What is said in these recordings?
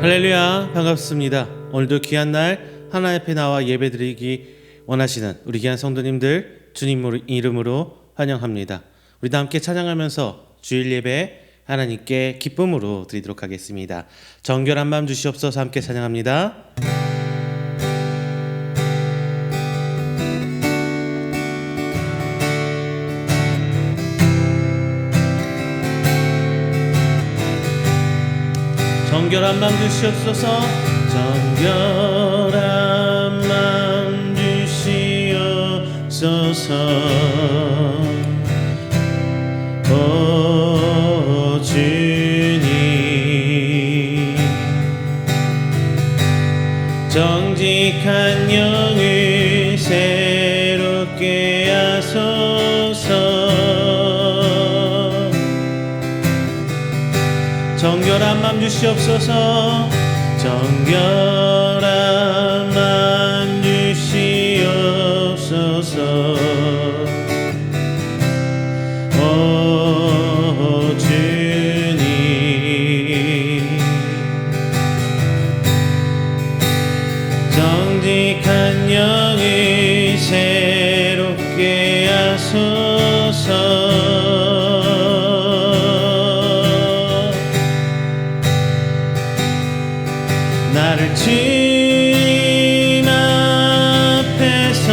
할렐루야, 반갑습니다. 오늘도 귀한 날 하나님 앞에 나와 예배드리기 원하시는 우리 귀한 성도님들 주님 이름으로 환영합니다. 우리 다 함께 찬양하면서 주일 예배 하나님께 기쁨으로 드리도록 하겠습니다. 정결한 마음 주시옵소서. 함께 찬양합니다. 정결한 마음 주시옵소서. 정결한 마음 주시옵소서. 오 주님, 정직한 영을 새롭게 하소서. 정결한 마음 주시옵소서. 정결한 마음 주시옵소서. 오 주님, 정직한 영을 새롭게 하소서. 나를 주님 앞에서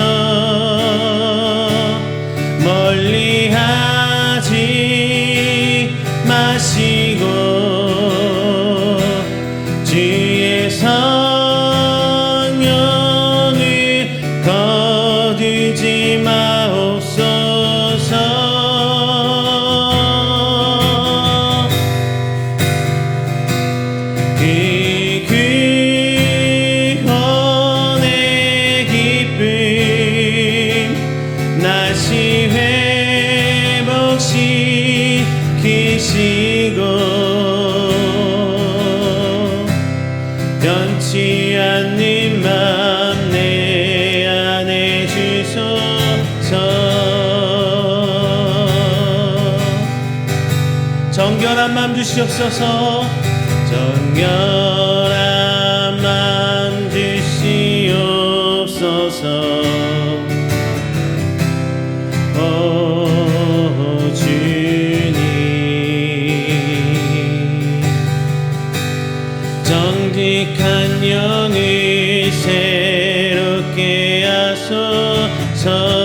멀리하지 마시고 주의 성령을 거두지 마옵소서. 다시 회복시키시고 변치 않는 맘 내 안에 주소서. 정결한 맘 주시옵소서. 정결한 맘 주시옵소서. 오 주님, 정직한 영을 새롭게 하소서.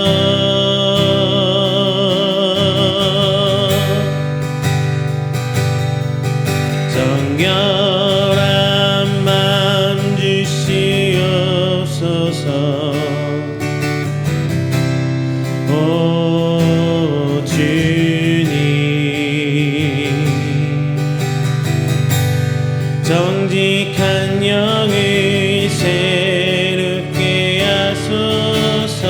정결한 마음 주시옵소서. 오 주님, 정직한 영을 새롭게 하소서.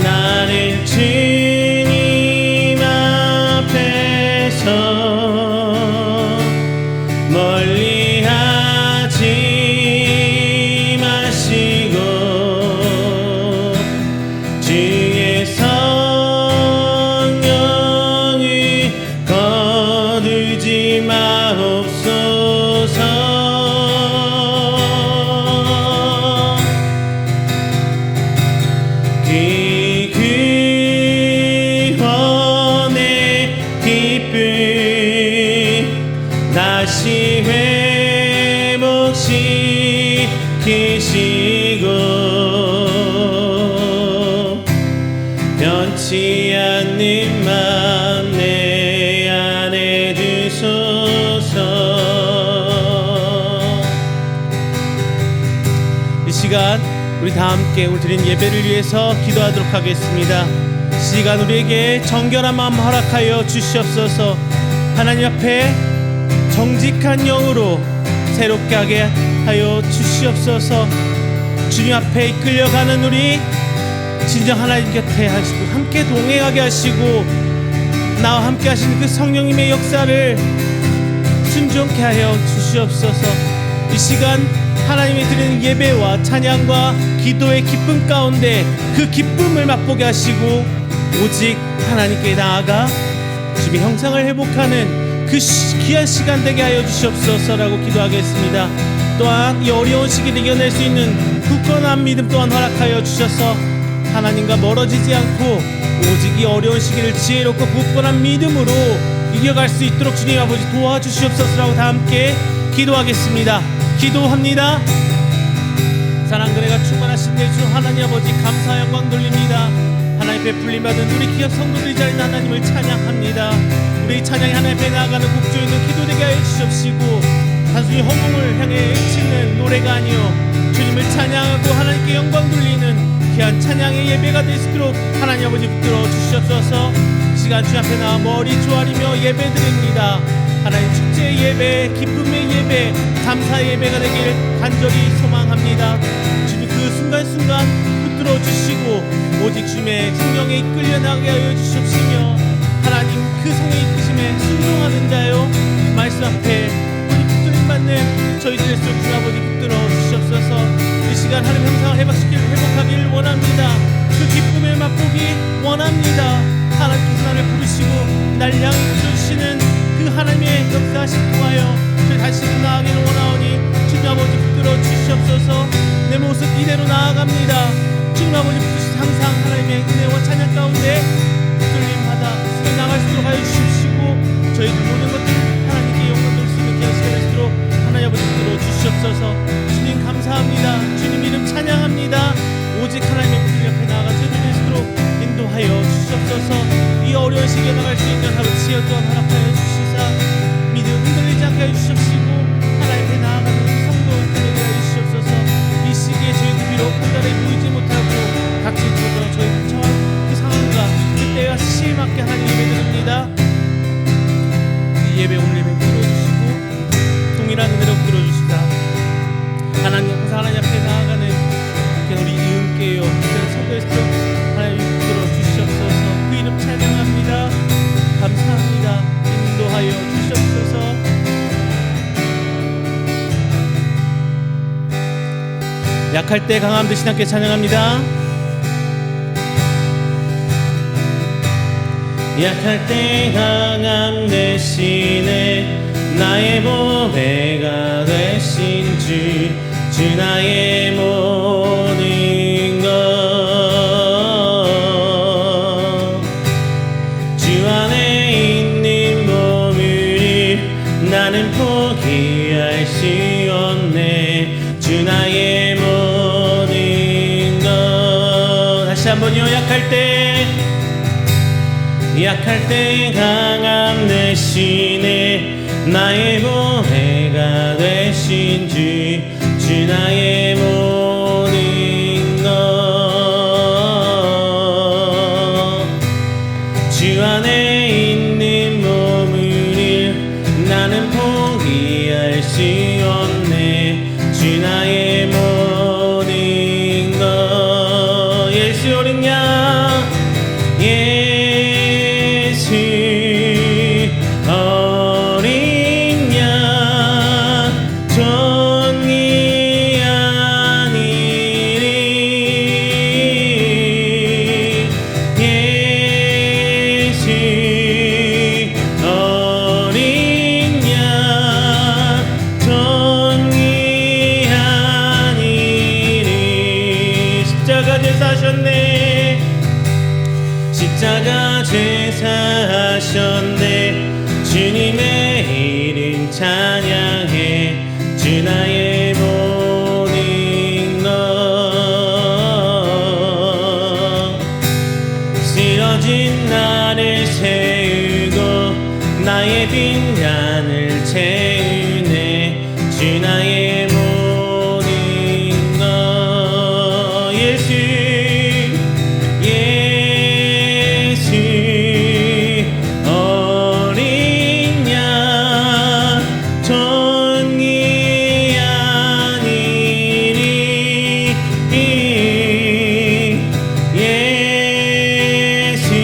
나는 주님 앞에서 멀리하지 마시고 주의 성령을 거두지 마옵소서. 그 구원의 기쁨 다시 회복시키시고 변치 않는 맘 내 안에 주소서. 이 시간 우리 다 함께 오늘 드린 예배를 위해서 기도하도록 하겠습니다. 이 시간 우리에게 정결한 마음 허락하여 주시옵소서. 하나님 앞에 정직한 영으로 새롭게 하게 하여 주시옵소서. 주님 앞에 이끌려가는 우리 진정 하나님 곁에 하시고 함께 동행하게 하시고 나와 함께 하시는 그 성령님의 역사를 순종케 하여 주시옵소서. 이 시간 하나님이 드리는 예배와 찬양과 기도의 기쁨 가운데 그 기쁨을 맛보게 하시고 오직 하나님께 나아가 주님의 형상을 회복하는 그 귀한 시간 되게 하여 주시옵소서라고 기도하겠습니다. 또한 이 어려운 시기를 이겨낼 수 있는 굳건한 믿음 또한 허락하여 주셔서 하나님과 멀어지지 않고 오직 이 어려운 시기를 지혜롭고 굳건한 믿음으로 이겨갈 수 있도록 주님 아버지 도와주시옵소서라고 다 함께 기도하겠습니다. 기도합니다. 사랑 은혜가 충만하신 주 하나님 아버지 감사 영광 돌립니다. 하나님 베풀림 받은 우리 기업 성도들이 자리는 하나님을 찬양합니다. 우리 찬양이 하나님 앞에 나아가는 곡조 있는 기도되게 하여 주시옵시고 단순히 허공을 향해 외치는 노래가 아니요 주님을 찬양하고 하나님께 영광 돌리는 귀한 찬양의 예배가 될 수 있도록 하나님 아버지 붙들어 주시옵소서. 시간 주 앞에 나와 머리 조아리며 예배드립니다. 하나님 축제의 예배, 기쁨의 예배, 감사의 예배가 되길 간절히 소망합니다. 주님 그 순간순간 붙들어 주시고 오직 주님의 성령에 이끌려 나가게 하여 주시옵시며 하나님 그 성의 이끄심에 순종하는 자요 말씀 앞에 우리 붙들림 받는 저희들의 주 아버지 붙들어 주시옵소서. 이 시간 하나님 형상을 회복하기를 원합니다. 그 기쁨을 맛보기 원합니다. 하나님께서 나를 부르시고 날 향해 부르시는 그 하나님의 역사하심 통하여 저희 다시 나아가기를 원하오니 주님 아버지 붙들어 주시옵소서. 내 모습 이대로 나아갑니다. 주님 아버지 붙드시 항상 하나님의 은혜와 찬양 가운데 붙들림받아 숨이 나갈 수 있도록 하여 주시옵시고 저희들 모든 것들 하나님께 영광 돌릴 수 있는 귀한 시간 되시도록 하나님 아버지 붙들어 주시옵소서. 주님 감사합니다. 주님 이름 찬양합니다. 오직 하나님의 길 옆에 나아가 저희들 되시도록 인도하여 주시옵소서. 이 어려운 시기에 나갈 수 있는 하루 지혜 또한 허락하여 주시사 믿음 흔들리지 않게 해주시옵시고 하나님 앞에 나아가는 성도 되게 하여 주시옵소서. 이 시기에 저희들 비록 한달에 보이지 못하고 닥칠 때도 저희 처한 그 상황과 그때와 심하게 하나님 예배드립니다. 이 예배 오늘 예배 들어주시고 동일한 은혜로 들어주시다. 하나님 항상 하나님 앞에 나아가는 우리 이음께요 성도에서 하나님 들어주시옵소서. 그 이름 찬양합니다. 감사합니다. 인도하여 주시옵소서. 약할 때 강함 되신 함께 찬양합니다. 약할 때 강함 대신에 나의 보배가 되신 주 나의 모든 것 주 안에 있는 보물을 나는 포기할 수 없네. 주 나의 모든 것 다시 한번요. 약할 때 강함 대신에 나의 보배가 되신 주 나의 모든 것 주 안에 있는 보물을 나는 포기할 수 없네. 주 나의 모든 것 예수 어린 양 예수 어린 양 존귀한 이름 예수 어린 양 존귀한 이름 십자가 제사하셨네. 십자가 제사하셨네. 주님의 이름 찬양해. 주 나의 모든 것 쓰러진 나를 세우고 나의 빈잔을 채우네. 주 나의 모든 것 예수 어린 양 존귀한 이름 예수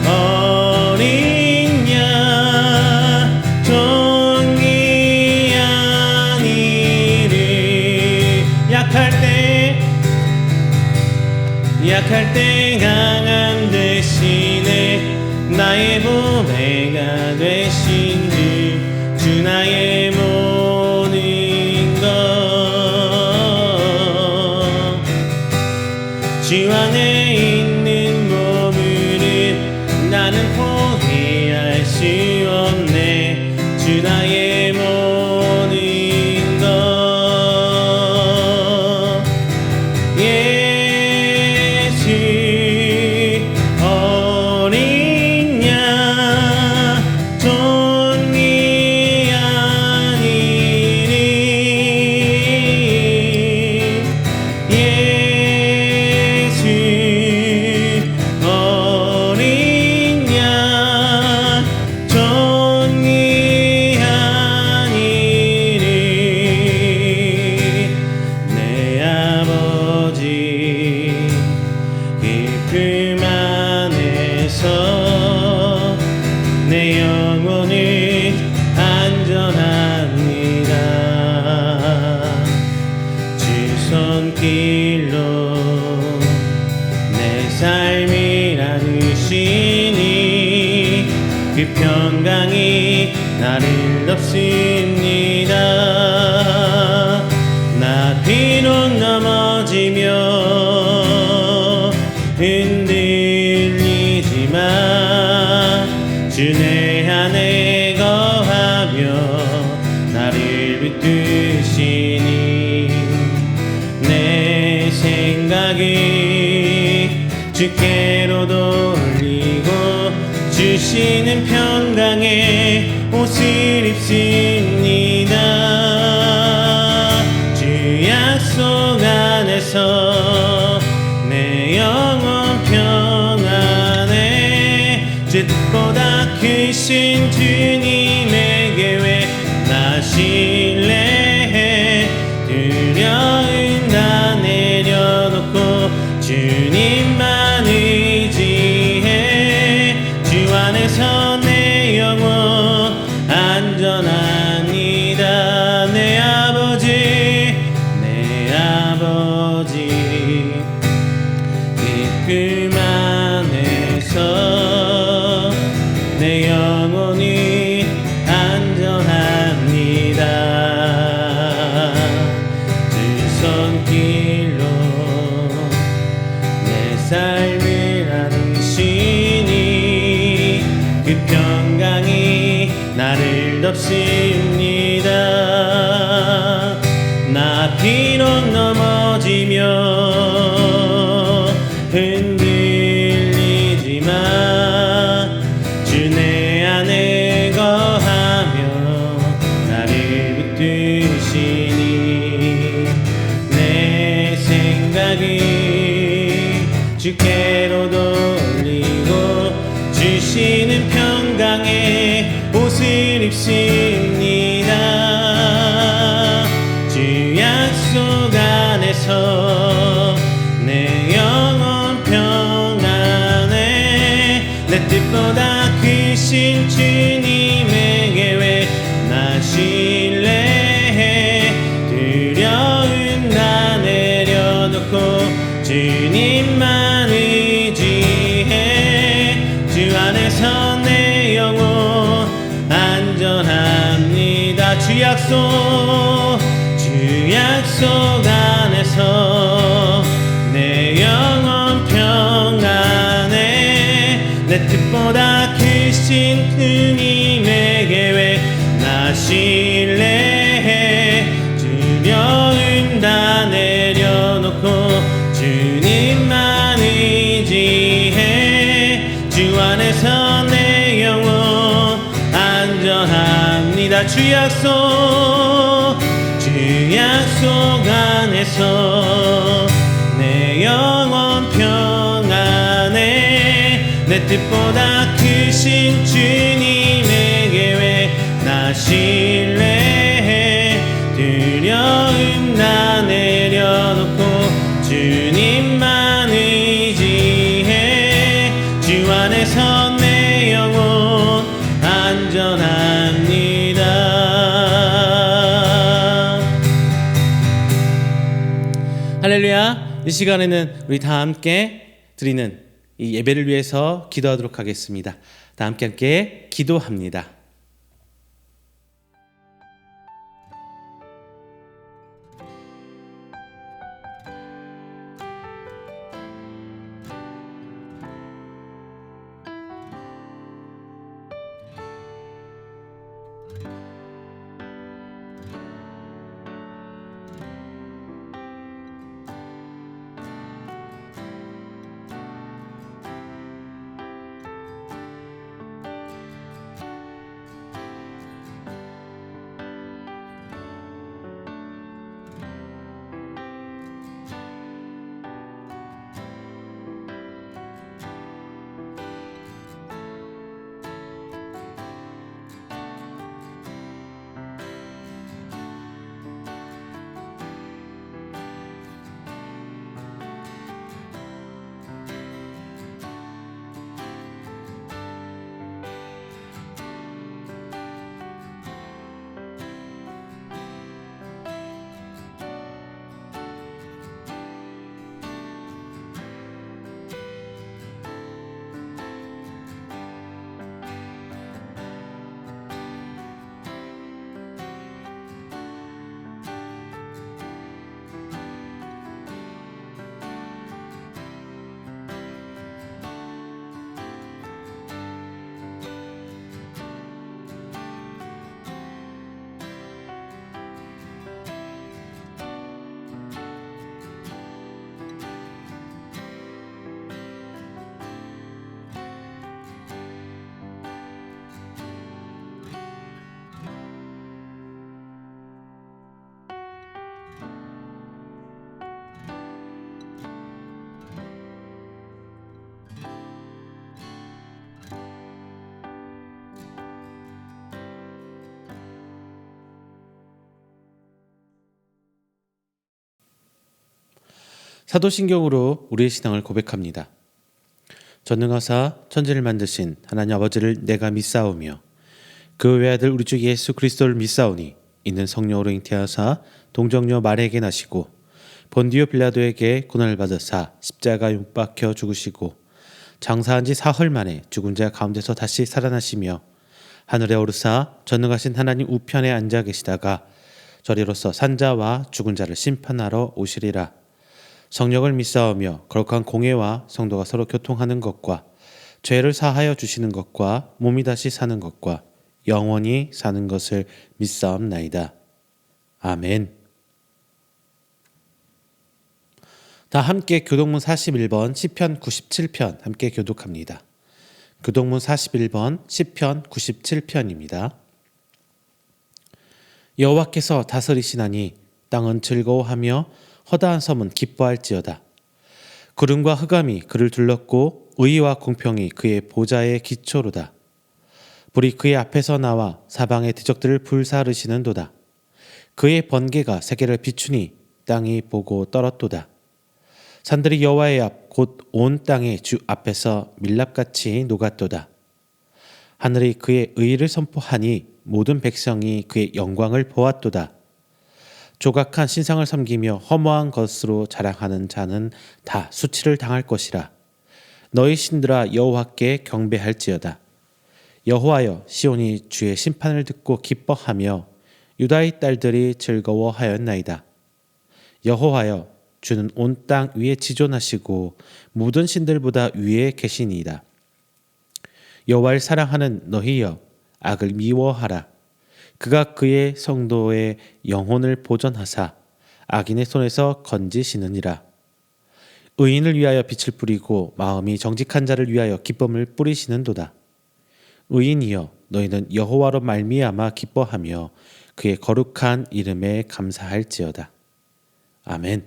어린 양 존귀한 이름 약할 때 강함 대신에 나의 보배가 되신 주 나의 모든 것 주 안에 있는 몸을 나는 포기할 수 없네. 주 나의 모든 것 예수 어린 양 존귀한 이름 예수 어린 양 존귀한 이름 내 아버지 기쁨 안에서 내 영혼은 안전합니다. 주 손길로 내 삶이 나누시니 그 평강이 나를 덮습니다. 나 비록 넘어지며 흔들리지만 주 내 안에 거하며 나를 붙드시니 내 생각을 주께로 돌리고 주시는 평강의 옷을 입습니다. 주 약속 안에서 내 영혼 평안해 주 뜻보다 크신 주님의 계획 나 신뢰해 두려움 다 내려놓고 주님만 의지해 주 안에서 내 영혼 안전합니다. 내 아버지 기쁨 안에서 내 영혼이 안전합니다. 주 손길로 내 삶을 나누시니 그 평강이 나를 덮습니다. 나 비록 넘어지며 흔들리지만 주 내 안에 거하며 나를 붙드시니 내 생각을 주께로 돌리고 주시는 평강의 옷을 입습니다. 주 약속 안에서 내 영혼 평안해 내 뜻보다 크신 주님의 계획 나 신뢰해 두려움 다 내려놓고 주님만 의지해 주 안에서 내 영혼 안전합니다. 주 약속 안에서 내 영혼 평안해 내 뜻보다 크신 주님의 계획 나 신뢰해 두려움 다 내려놓고 주님만 의지해 주 안에서 내 영혼 안전합니다. 주 약속 안에서 내 영혼 평안해 내 뜻보다 크신 주님의 계획 나 신뢰해 두려움 다 내려놓고 주님만 의지해 주 안에서 내 영혼 안전합니다. 할렐루야. 이 시간에는 우리 다 함께 드리는 이 예배를 위해서 기도하도록 하겠습니다. 다 함께 기도합니다. 사도신경으로 우리의 신앙을 고백합니다. 전능하사 천지를 만드신 하나님 아버지를 내가 믿사오며 그 외아들 우리 주 예수 그리스도를 믿사오니 이는 성령으로 잉태하사 동정녀 마리아에게 나시고 본디오 빌라도에게 고난을 받으사 십자가에 못 박혀 죽으시고 장사한 지 사흘 만에 죽은 자 가운데서 다시 살아나시며 하늘에 오르사 전능하신 하나님 우편에 앉아 계시다가 저리로서 산자와 죽은 자를 심판하러 오시리라. 성령을 믿사오며 거룩한 공회와 성도가 서로 교통하는 것과 죄를 사하여 주시는 것과 몸이 다시 사는 것과 영원히 사는 것을 믿사옵나이다. 아멘. 다 함께 교독문 41번 시편 97편 함께 교독합니다. 교독문 41번 시편 97편입니다. 여호와께서 다스리시나니 땅은 즐거워하며 허다한 섬은 기뻐할지어다. 구름과 흑암이 그를 둘렀고 의와 공평이 그의 보좌의 기초로다. 불이 그의 앞에서 나와 사방의 대적들을 불사르시는도다. 그의 번개가 세계를 비추니 땅이 보고 떨었도다. 산들이 여호와의 앞 곧 온 땅의 주 앞에서 밀랍같이 녹았도다. 하늘이 그의 의를 선포하니 모든 백성이 그의 영광을 보았도다. 조각한 신상을 섬기며 허무한 것으로 자랑하는 자는 다 수치를 당할 것이라. 너희 신들아 여호와께 경배할지어다. 여호와여 시온이 주의 심판을 듣고 기뻐하며 유다의 딸들이 즐거워하였나이다. 여호와여 주는 온 땅 위에 지존하시고 모든 신들보다 위에 계시니이다. 여호와를 사랑하는 너희여 악을 미워하라. 그가 그의 성도의 영혼을 보전하사 악인의 손에서 건지시느니라. 의인을 위하여 빛을 뿌리고 마음이 정직한 자를 위하여 기쁨을 뿌리시는도다. 의인이여 너희는 여호와로 말미암아 기뻐하며 그의 거룩한 이름에 감사할지어다. 아멘.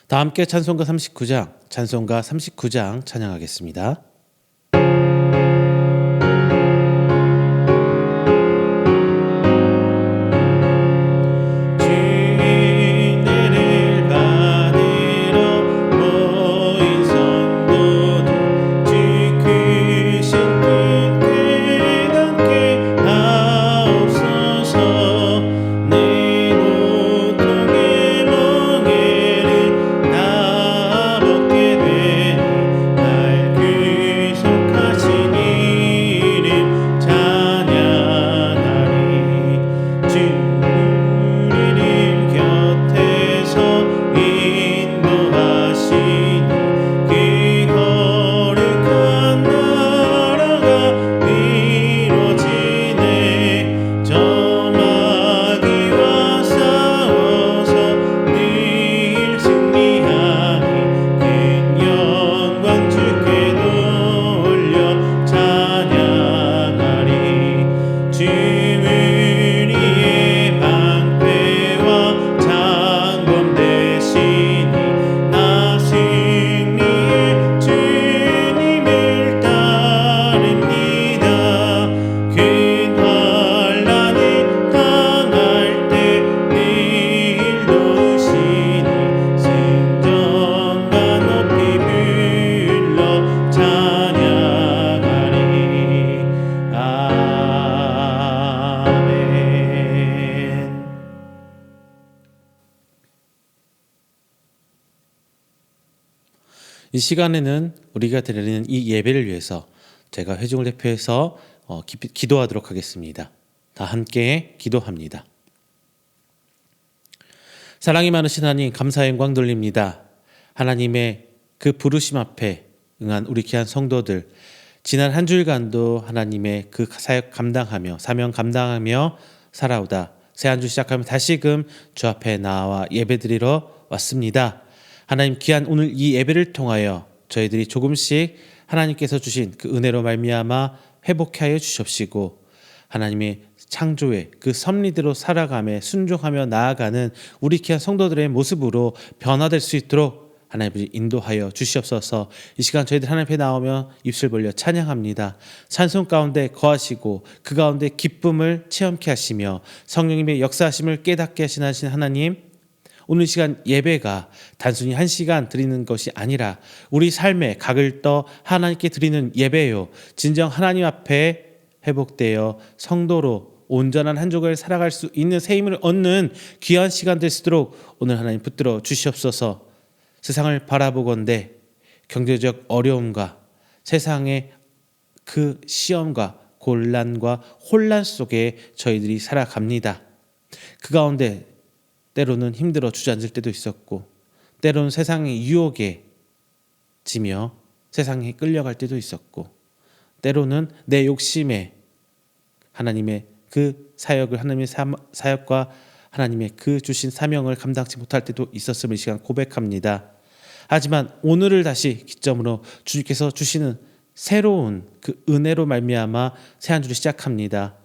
다 함께 찬송가 39장 찬양하겠습니다. 날 이 시간에는 우리가 드리는 이 예배를 위해서 제가 회중을 대표해서 기도하도록 하겠습니다. 다 함께 기도합니다. 사랑이 많으신 하나님, 감사의 영광 돌립니다. 하나님의 그 부르심 앞에 응한 우리 귀한 성도들, 지난 한 주일간도 하나님의 그 사역 감당하며 사명 감당하며 살아오다 새 한 주 시작하면 다시금 주 앞에 나와 예배드리러 왔습니다. 하나님, 귀한 오늘 이 예배를 통하여 저희들이 조금씩 하나님께서 주신 그 은혜로 말미암아 회복케 하여 주십시고, 하나님의 창조의 그 섭리대로 살아가며 순종하며 나아가는 우리 귀한 성도들의 모습으로 변화될 수 있도록 하나님이 인도하여 주시옵소서. 이 시간 저희들 하나님 앞에 나오며 입술 벌려 찬양합니다. 찬송 가운데 거하시고 그 가운데 기쁨을 체험케 하시며 성령님의 역사하심을 깨닫게 하신 하나님, 오늘 시간 예배가 단순히 한 시간 드리는 것이 아니라 우리 삶의 각을 떠 하나님께 드리는 예배요, 진정 하나님 앞에 회복되어 성도로 온전한 한 주간을 살아갈 수 있는 새 힘을 얻는 귀한 시간 될 수 있도록 오늘 하나님 붙들어 주시옵소서. 세상을 바라보건대 경제적 어려움과 세상의 그 시험과 곤란과 혼란 속에 저희들이 살아갑니다. 그 가운데 때로는 힘들어 주저앉을 때도 있었고, 때로는 세상의 유혹에 지며 세상에 끌려갈 때도 있었고, 때로는 내 욕심에 하나님의 그 사역을, 하나님의 사역과 하나님의 그 주신 사명을 감당치 못할 때도 있었음을 이 시간 고백합니다. 하지만 오늘을 다시 기점으로 주님께서 주시는 새로운 그 은혜로 말미암아 새 한 주를 시작합니다.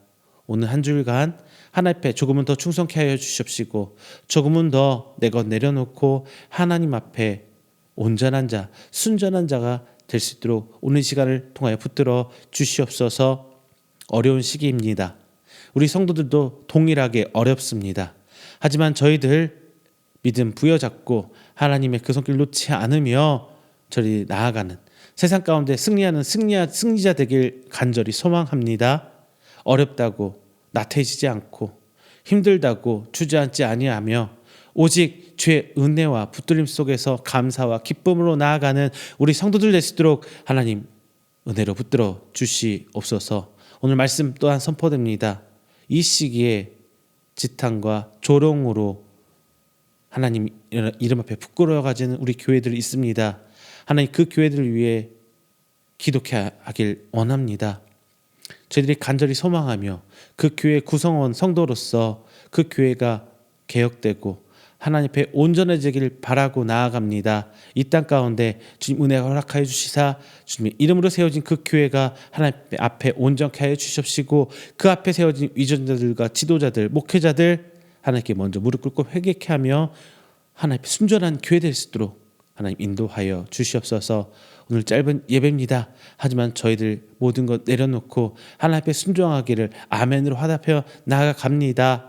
오늘 한 주일간 하나님 앞에 조금은 더 충성케 하여 주십시고, 조금은 더 내 것 내려놓고 하나님 앞에 온전한 자, 순전한 자가 될 수 있도록 오늘 시간을 통하여 붙들어 주시옵소서. 어려운 시기입니다. 우리 성도들도 동일하게 어렵습니다. 하지만 저희들 믿음 부여잡고 하나님의 그 손길 놓지 않으며 저리 나아가는 세상 가운데 승리하는 승리자 되길 간절히 소망합니다. 어렵다고 나태해지지 않고 힘들다고 주저앉지 아니하며 오직 주의 은혜와 붙들림 속에서 감사와 기쁨으로 나아가는 우리 성도들 될 수 있도록 하나님 은혜로 붙들어 주시옵소서. 오늘 말씀 또한 선포됩니다. 이 시기에 지탄과 조롱으로 하나님 이름 앞에 부끄러워가지는 우리 교회들이 있습니다. 하나님 그 교회들을 위해 기도케 하길 원합니다. 저희들이 간절히 소망하며 그 교회 구성원 성도로서 그 교회가 개혁되고 하나님 앞에 온전해지길 바라고 나아갑니다. 이 땅 가운데 주님 은혜가 허락하여 주시사 주님의 이름으로 세워진 그 교회가 하나님 앞에 온전케 하여 주십시고, 그 앞에 세워진 위전자들과 지도자들, 목회자들 하나님께 먼저 무릎 꿇고 회개케 하며 하나님 앞에 순전한 교회 될 수 있도록 하나님 인도하여 주시옵소서. 오늘 짧은 예배입니다. 하지만 저희들 모든 것 내려놓고 하나님 앞에 순종하기를 아멘으로 화답하여 나아갑니다.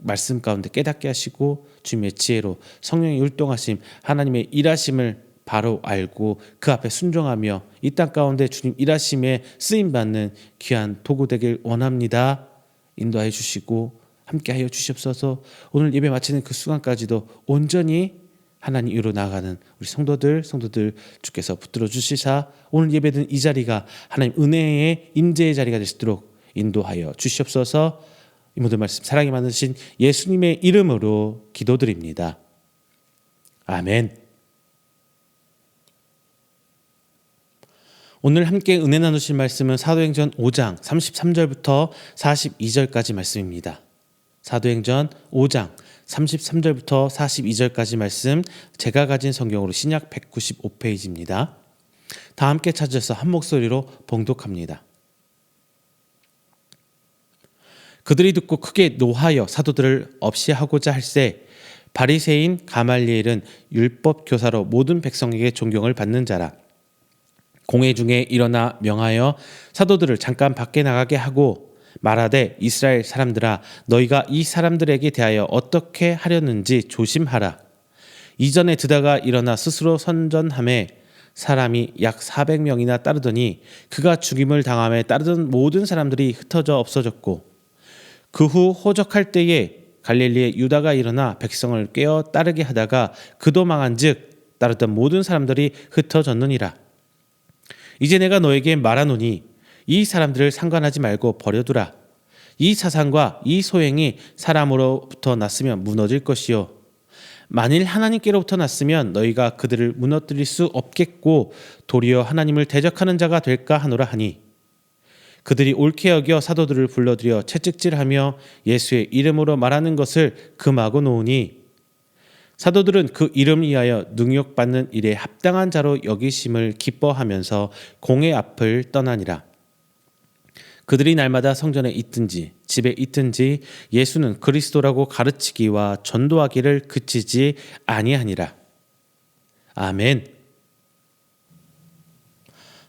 말씀 가운데 깨닫게 하시고 주님의 지혜로 성령의 율동하심, 하나님의 일하심을 바로 알고 그 앞에 순종하며 이 땅 가운데 주님 일하심에 쓰임받는 귀한 도구 되길 원합니다. 인도하여 주시고 함께하여 주시옵소서. 오늘 예배 마치는 그 순간까지도 온전히 하나님 위로 나아가는 우리 성도들 주께서 붙들어 주시사 오늘 예배든 이 자리가 하나님 은혜의 임재의 자리가 될 수 있도록 인도하여 주시옵소서. 이 모든 말씀 사랑이 많으신 예수님의 이름으로 기도드립니다. 아멘. 오늘 함께 은혜 나누실 말씀은 사도행전 5장 33절부터 42절까지 말씀입니다. 사도행전 5장 33절부터 42절까지 말씀, 제가 가진 성경으로 신약 195페이지입니다. 다 함께 찾아서 한 목소리로 봉독합니다. 그들이 듣고 크게 노하여 사도들을 없이하고자 할세, 바리새인 가말리엘은 율법 교사로 모든 백성에게 존경을 받는 자라. 공회 중에 일어나 명하여 사도들을 잠깐 밖에 나가게 하고 말하되, 이스라엘 사람들아, 너희가 이 사람들에게 대하여 어떻게 하려는지 조심하라. 이전에 드다가 일어나 스스로 선전하매 사람이 약 400명이나 따르더니 그가 죽임을 당함에 따르던 모든 사람들이 흩어져 없어졌고, 그 후 호적할 때에 갈릴리에 유다가 일어나 백성을 꿰어 따르게 하다가 그도 망한즉 따르던 모든 사람들이 흩어졌느니라. 이제 내가 너에게 말하노니 이 사람들을 상관하지 말고 버려두라. 이 사상과 이 소행이 사람으로부터 났으면 무너질 것이요 만일 하나님께로부터 났으면 너희가 그들을 무너뜨릴 수 없겠고 도리어 하나님을 대적하는 자가 될까 하노라 하니 그들이 옳게 여겨 사도들을 불러들여 채찍질하며 예수의 이름으로 말하는 것을 금하고 놓으니 사도들은 그 이름 위하여 능욕받는 일에 합당한 자로 여기심을 기뻐하면서 공회 앞을 떠나니라. 그들이 날마다 성전에 있든지 집에 있든지 예수는 그리스도라고 가르치기와 전도하기를 그치지 아니하니라. 아멘.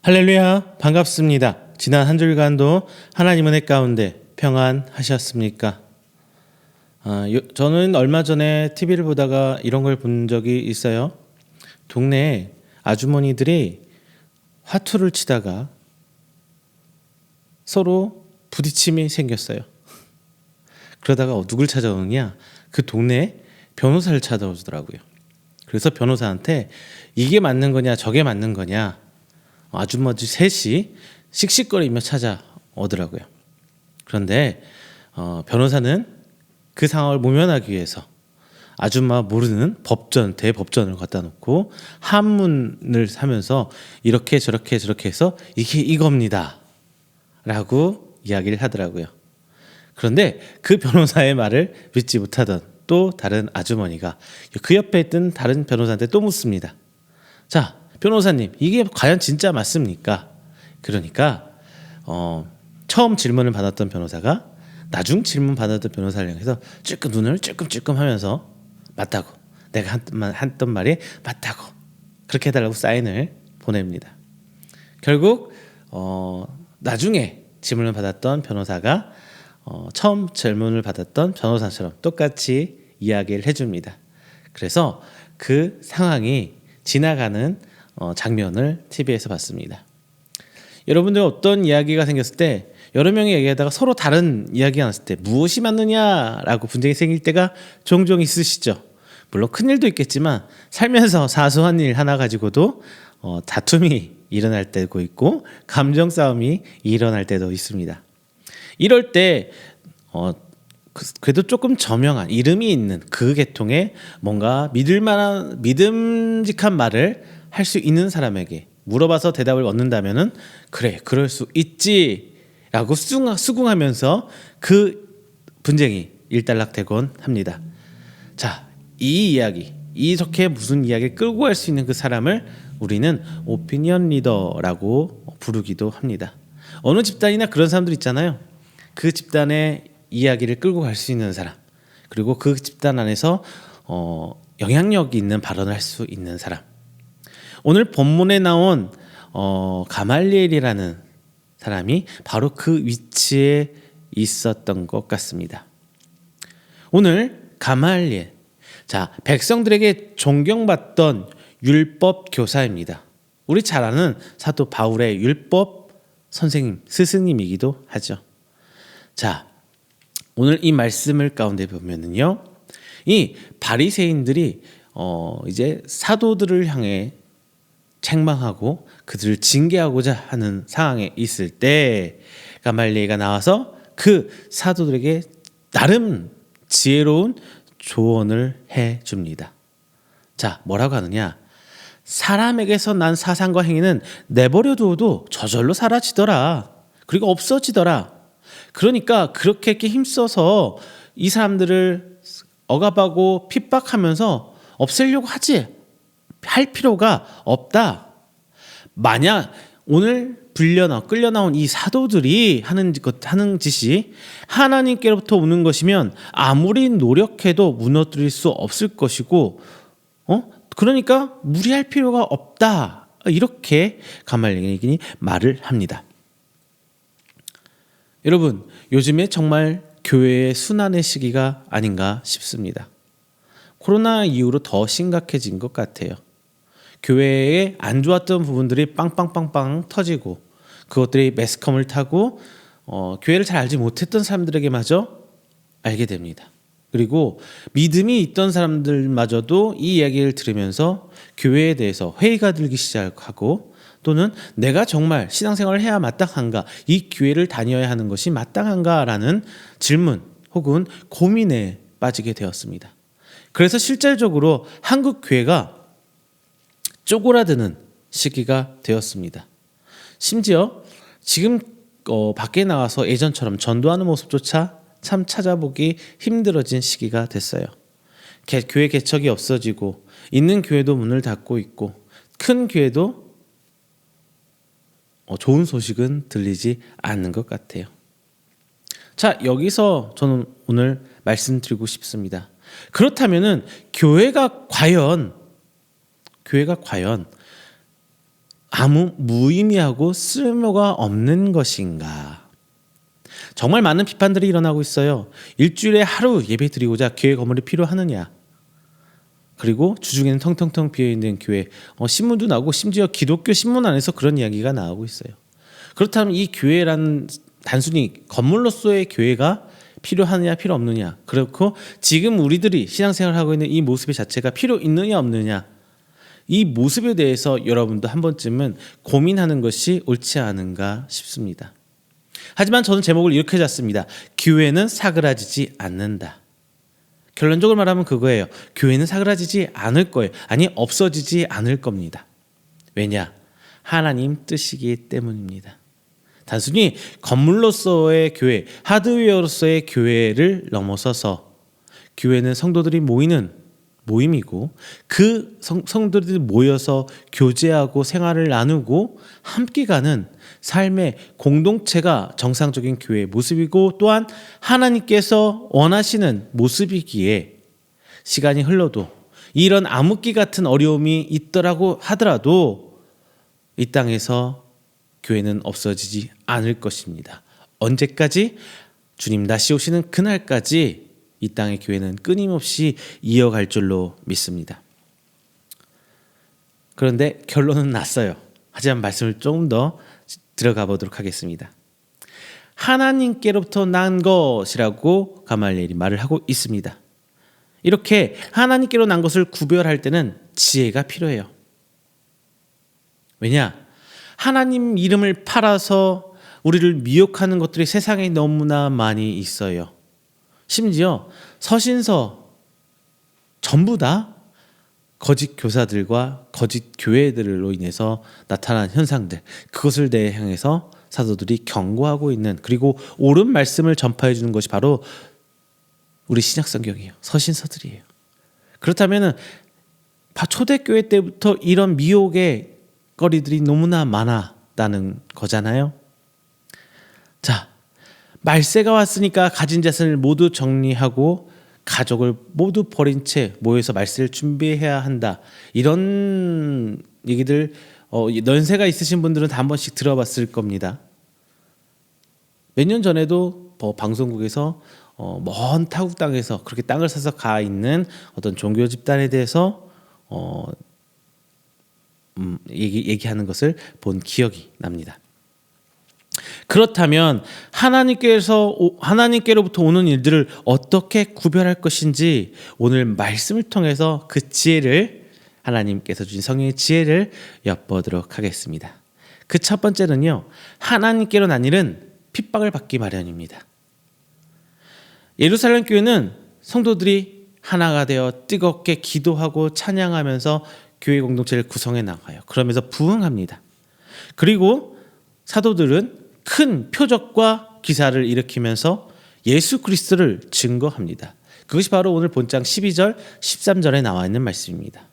할렐루야, 반갑습니다. 지난 한 주간도 하나님 은혜 가운데 평안하셨습니까? 저는 얼마 전에 TV를 보다가 이런 걸 본 적이 있어요. 동네에 아주머니들이 화투를 치다가 서로 부딪힘이 생겼어요. 그러다가 누굴 찾아오느냐? 그 동네에 변호사를 찾아오더라고요. 그래서 변호사한테 이게 맞는 거냐 저게 맞는 거냐 아주머니 셋이 씩씩거리며 찾아오더라고요. 그런데 변호사는 그 상황을 모면하기 위해서 아줌마 모르는 대법전을 갖다 놓고 한문을 하면서 이렇게 저렇게 해서 이게 이겁니다 라고 이야기를 하더라고요. 그런데 그 변호사의 말을 믿지 못하던 또 다른 아주머니가 그 옆에 있던 다른 변호사한테 또 묻습니다. 자, 변호사님, 이게 과연 진짜 맞습니까? 그러니까 처음 질문을 받았던 변호사가 나중 질문 받았던 변호사를 향해서 눈을 찔끔찔끔 하면서 맞다고, 내가 했던 말이 맞다고 그렇게 해달라고 사인을 보냅니다. 결국 나중에 질문을 받았던 변호사가 처음 질문을 받았던 변호사처럼 똑같이 이야기를 해줍니다. 그래서 그 상황이 지나가는 장면을 TV에서 봤습니다. 여러분들 어떤 이야기가 생겼을 때 여러 명이 얘기하다가 서로 다른 이야기가 났을 때 무엇이 맞느냐라고 분쟁이 생길 때가 종종 있으시죠. 물론 큰일도 있겠지만 살면서 사소한 일 하나 가지고도 다툼이 일어날 때도 있고 감정 싸움이 일어날 때도 있습니다. 이럴 때 그래도 조금 저명한 이름이 있는 그 계통의 뭔가 믿음직한 말을 할 수 있는 사람에게 물어봐서 대답을 얻는다면은 그래 그럴 수 있지라고 수긍하면서 그 분쟁이 일단락되곤 합니다. 자, 이 이야기 이렇게 무슨 이야기를 끌고 갈 수 있는 그 사람을 우리는 오피니언 리더라고 부르기도 합니다. 어느 집단이나 그런 사람들 있잖아요. 그 집단의 이야기를 끌고 갈 수 있는 사람, 그리고 그 집단 안에서 영향력 있는 발언을 할 수 있는 사람. 오늘 본문에 나온 가말리엘이라는 사람이 바로 그 위치에 있었던 것 같습니다. 오늘 가말리엘, 자, 백성들에게 존경받던 율법 교사입니다. 우리 잘 아는 사도 바울의 율법 선생님, 스승님이기도 하죠. 자, 오늘 이 말씀을 가운데 보면은요, 이 바리새인들이 이제 사도들을 향해 책망하고 그들을 징계하고자 하는 상황에 있을 때 가말리엘가 나와서 그 사도들에게 나름 지혜로운 조언을 해 줍니다. 자, 뭐라고 하느냐? 사람에게서 난 사상과 행위는 내버려 두어도 저절로 사라지더라. 그리고 없어지더라. 그러니까 그렇게 힘써서 이 사람들을 억압하고 핍박하면서 없애려고 할 필요가 없다. 만약 오늘 끌려 나온 이 사도들이 하는 짓이 하나님께로부터 오는 것이면 아무리 노력해도 무너뜨릴 수 없을 것이고, 그러니까 무리할 필요가 없다. 이렇게 가말리엘이 말을 합니다. 여러분, 요즘에 정말 교회의 순환의 시기가 아닌가 싶습니다. 코로나 이후로 더 심각해진 것 같아요. 교회에 안 좋았던 부분들이 빵빵빵빵 터지고 그것들이 매스컴을 타고 교회를 잘 알지 못했던 사람들에게마저 알게 됩니다. 그리고 믿음이 있던 사람들마저도 이 이야기를 들으면서 교회에 대해서 회의가 들기 시작하고, 또는 내가 정말 신앙생활을 해야 마땅한가, 이 교회를 다녀야 하는 것이 마땅한가라는 질문 혹은 고민에 빠지게 되었습니다. 그래서 실질적으로 한국 교회가 쪼그라드는 시기가 되었습니다. 심지어 지금 밖에 나와서 예전처럼 전도하는 모습조차 참 찾아보기 힘들어진 시기가 됐어요. 교회 개척이 없어지고 있는 교회도 문을 닫고 있고 큰 교회도 좋은 소식은 들리지 않는 것 같아요. 자, 여기서 저는 오늘 말씀드리고 싶습니다. 그렇다면은 교회가 과연 아무 무의미하고 쓸모가 없는 것인가? 정말 많은 비판들이 일어나고 있어요. 일주일에 하루 예배 드리고자 교회 건물이 필요하느냐? 그리고 주중에는 텅텅텅 비어있는 교회, 신문도 나오고 심지어 기독교 신문 안에서 그런 이야기가 나오고 있어요. 그렇다면 이 교회란 단순히 건물로서의 교회가 필요하느냐 필요 없느냐, 그렇고 지금 우리들이 신앙생활을 하고 있는 이 모습의 자체가 필요 있느냐 없느냐, 이 모습에 대해서 여러분도 한 번쯤은 고민하는 것이 옳지 않은가 싶습니다. 하지만 저는 제목을 이렇게 잡습니다. 교회는 사그라지지 않는다. 결론적으로 말하면 그거예요. 교회는 사그라지지 않을 거예요. 아니, 없어지지 않을 겁니다. 왜냐? 하나님 뜻이기 때문입니다. 단순히 건물로서의 교회, 하드웨어로서의 교회를 넘어서서 교회는 성도들이 모이는 모임이고, 그 성도들이 모여서 교제하고 생활을 나누고 함께 가는 삶의 공동체가 정상적인 교회의 모습이고, 또한 하나님께서 원하시는 모습이기에 시간이 흘러도 이런 암흑기 같은 어려움이 있더라고 하더라도 이 땅에서 교회는 없어지지 않을 것입니다. 언제까지? 주님 다시 오시는 그날까지 이 땅의 교회는 끊임없이 이어갈 줄로 믿습니다. 그런데 결론은 났어요. 하지만 말씀을 조금 더 들어가 보도록 하겠습니다. 하나님께로부터 난 것이라고 가말리엘이 말을 하고 있습니다. 이렇게 하나님께로 난 것을 구별할 때는 지혜가 필요해요. 왜냐? 하나님 이름을 팔아서 우리를 미혹하는 것들이 세상에 너무나 많이 있어요. 심지어 서신서 전부 다 거짓 교사들과 거짓 교회들로 인해서 나타난 현상들, 그것을 대항해서 사도들이 경고하고 있는, 그리고 옳은 말씀을 전파해 주는 것이 바로 우리 신약성경이에요. 서신서들이에요. 그렇다면 초대교회 때부터 이런 미혹의 거리들이 너무나 많았다는 거잖아요. 자, 말세가 왔으니까 가진 자산을 모두 정리하고 가족을 모두 버린 채 모여서 말세를 준비해야 한다. 이런 얘기들 연세가 있으신 분들은 다 한 번씩 들어봤을 겁니다. 몇 년 전에도 방송국에서 먼 타국 땅에서 그렇게 땅을 사서 가 있는 어떤 종교 집단에 대해서 얘기하는 것을 본 기억이 납니다. 그렇다면 하나님께로부터 오는 일들을 어떻게 구별할 것인지 오늘 말씀을 통해서 그 지혜를, 하나님께서 주신 성령의 지혜를 엿보도록 하겠습니다. 그 첫 번째는요, 하나님께로 난 일은 핍박을 받기 마련입니다. 예루살렘 교회는 성도들이 하나가 되어 뜨겁게 기도하고 찬양하면서 교회 공동체를 구성해 나가요. 그러면서 부흥합니다. 그리고 사도들은 큰 표적과 기사를 일으키면서 예수 그리스도를 증거합니다. 그것이 바로 오늘 본장 12절, 13절에 나와 있는 말씀입니다.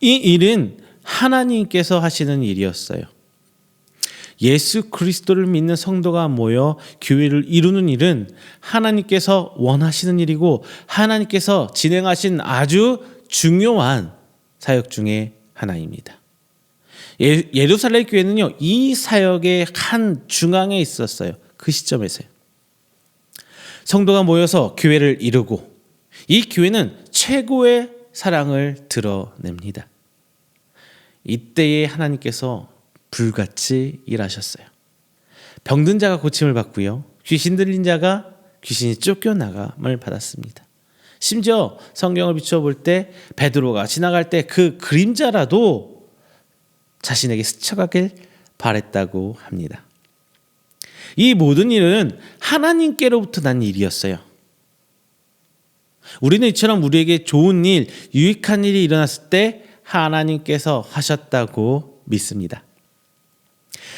이 일은 하나님께서 하시는 일이었어요. 예수 그리스도를 믿는 성도가 모여 교회를 이루는 일은 하나님께서 원하시는 일이고 하나님께서 진행하신 아주 중요한 사역 중에 하나입니다. 예루살렘 교회는요, 이 사역의 한 중앙에 있었어요. 그 시점에서요. 성도가 모여서 교회를 이루고 이 교회는 최고의 사랑을 드러냅니다. 이때에 하나님께서 불같이 일하셨어요. 병든 자가 고침을 받고요, 귀신 들린 자가 귀신이 쫓겨나감을 받았습니다. 심지어 성경을 비춰볼 때 베드로가 지나갈 때 그 그림자라도 자신에게 스쳐가길 바랬다고 합니다. 이 모든 일은 하나님께로부터 난 일이었어요. 우리는 이처럼 우리에게 좋은 일, 유익한 일이 일어났을 때 하나님께서 하셨다고 믿습니다.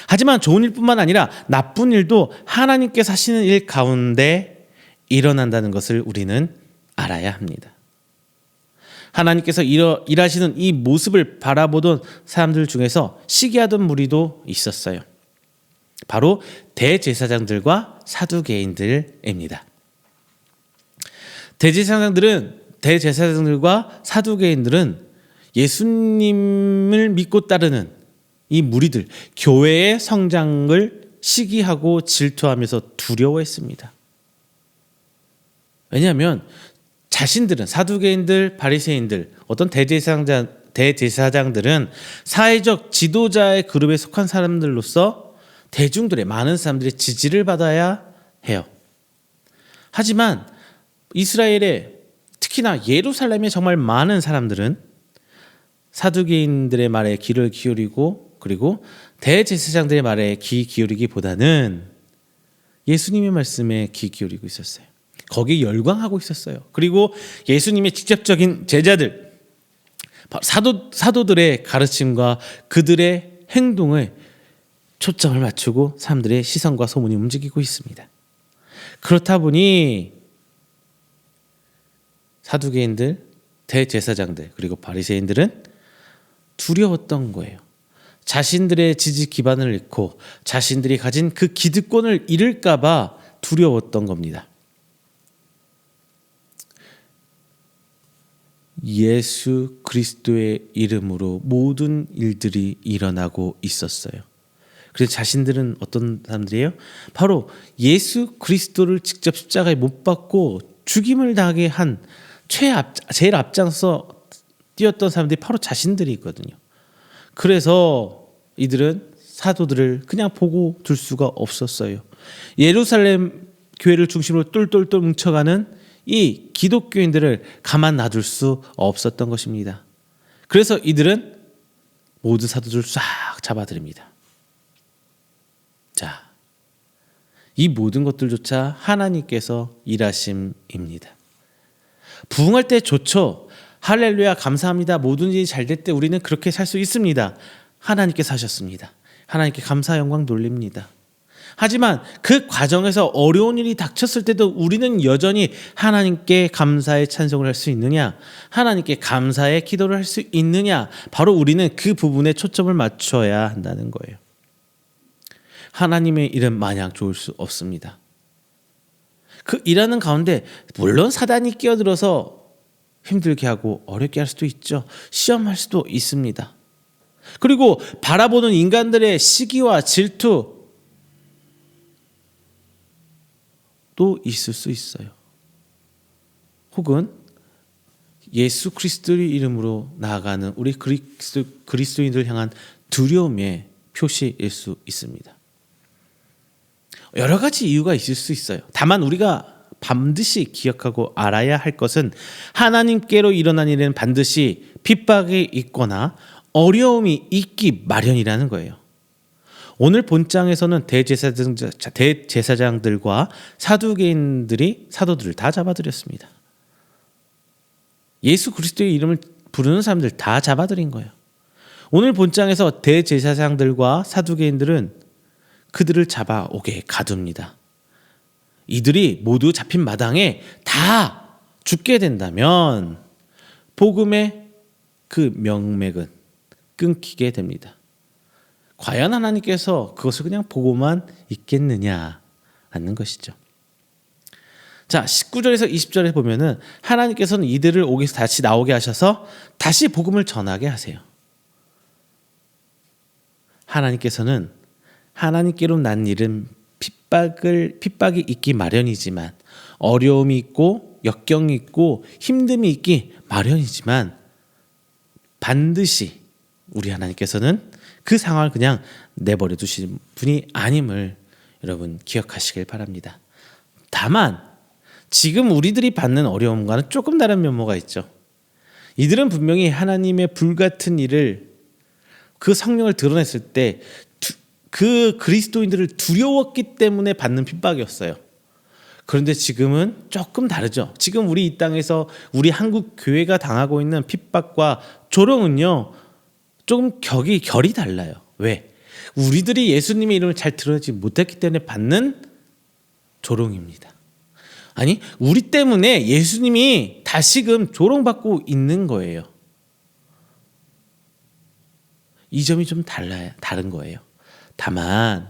하지만 좋은 일뿐만 아니라 나쁜 일도 하나님께서 하시는 일 가운데 일어난다는 것을 우리는 알아야 합니다. 하나님께서 일하시는 이 모습을 바라보던 사람들 중에서 시기하던 무리도 있었어요. 바로 대제사장들과 사두개인들입니다. 대제사장들과 사두개인들은 예수님을 믿고 따르는 이 무리들, 교회의 성장을 시기하고 질투하면서 두려워했습니다. 왜냐하면 자신들은 사두개인들, 바리새인들, 어떤 대제사장들은 사회적 지도자의 그룹에 속한 사람들로서 대중들의 많은 사람들의 지지를 받아야 해요. 하지만 이스라엘의 특히나 예루살렘의 정말 많은 사람들은 사두개인들의 말에 귀를 기울이고 그리고 대제사장들의 말에 귀 기울이기보다는 예수님의 말씀에 귀 기울이고 있었어요. 거기에 열광하고 있었어요. 그리고 예수님의 직접적인 제자들, 사도들의 가르침과 그들의 행동에 초점을 맞추고 사람들의 시선과 소문이 움직이고 있습니다. 그렇다 보니 사두개인들, 대제사장들 그리고 바리새인들은 두려웠던 거예요. 자신들의 지지 기반을 잃고 자신들이 가진 그 기득권을 잃을까 봐 두려웠던 겁니다. 예수 그리스도의 이름으로 모든 일들이 일어나고 있었어요. 그래서 자신들은 어떤 사람들이에요? 바로 예수 그리스도를 직접 십자가에 못 박고 죽임을 당하게 한 제일 앞장서 뛰었던 사람들이 바로 자신들이 있거든요. 그래서 이들은 사도들을 그냥 보고 둘 수가 없었어요. 예루살렘 교회를 중심으로 똘똘똘 뭉쳐가는 이 기독교인들을 가만 놔둘 수 없었던 것입니다. 그래서 이들은 모든 사도들을 싹 잡아들입니다. 자, 이 모든 것들조차 하나님께서 일하심입니다. 부흥할 때 좋죠. 할렐루야 감사합니다. 모든 일이 잘 될 때 우리는 그렇게 살 수 있습니다. 하나님께서 하셨습니다. 하나님께 감사 영광 돌립니다. 하지만 그 과정에서 어려운 일이 닥쳤을 때도 우리는 여전히 하나님께 감사의 찬송을 할 수 있느냐, 하나님께 감사의 기도를 할 수 있느냐, 바로 우리는 그 부분에 초점을 맞춰야 한다는 거예요. 하나님의 일은 마냥 좋을 수 없습니다. 그 일하는 가운데 물론 사단이 끼어들어서 힘들게 하고 어렵게 할 수도 있죠. 시험할 수도 있습니다. 그리고 바라보는 인간들의 시기와 질투 또 있을 수 있어요. 혹은 예수 그리스도의 이름으로 나아가는 우리 그리스도인들 향한 두려움의 표시일 수 있습니다. 여러 가지 이유가 있을 수 있어요. 다만 우리가 반드시 기억하고 알아야 할 것은 하나님께로 일어난 일은 반드시 핍박이 있거나 어려움이 있기 마련이라는 거예요. 오늘 본장에서는 대제사장들과 사두개인들이 사도들을 다 잡아들였습니다. 예수 그리스도의 이름을 부르는 사람들 다 잡아들인 거예요. 오늘 본장에서 대제사장들과 사두개인들은 그들을 잡아오게 가둡니다. 이들이 모두 잡힌 마당에 다 죽게 된다면 복음의 그 명맥은 끊기게 됩니다. 과연 하나님께서 그것을 그냥 보고만 있겠느냐라는 것이죠. 자, 19절에서 20절에 보면은 하나님께서는 이들을 옥에서 다시 나오게 하셔서 다시 복음을 전하게 하세요. 하나님께서는 하나님께로 난 일은 핍박이 있기 마련이지만, 어려움이 있고 역경이 있고 힘듦이 있기 마련이지만, 반드시 우리 하나님께서는 그 상황을 그냥 내버려 두신 분이 아님을 여러분 기억하시길 바랍니다. 다만 지금 우리들이 받는 어려움과는 조금 다른 면모가 있죠. 이들은 분명히 하나님의 불같은 일을, 그 성령을 드러냈을 때 그 그리스도인들을 두려웠기 때문에 받는 핍박이었어요. 그런데 지금은 조금 다르죠. 지금 우리 이 땅에서 우리 한국 교회가 당하고 있는 핍박과 조롱은요, 조금 결이 달라요. 왜? 우리들이 예수님의 이름을 잘 드러내지 못했기 때문에 받는 조롱입니다. 아니, 우리 때문에 예수님이 다시금 조롱받고 있는 거예요. 이 점이 좀 다른 거예요. 다만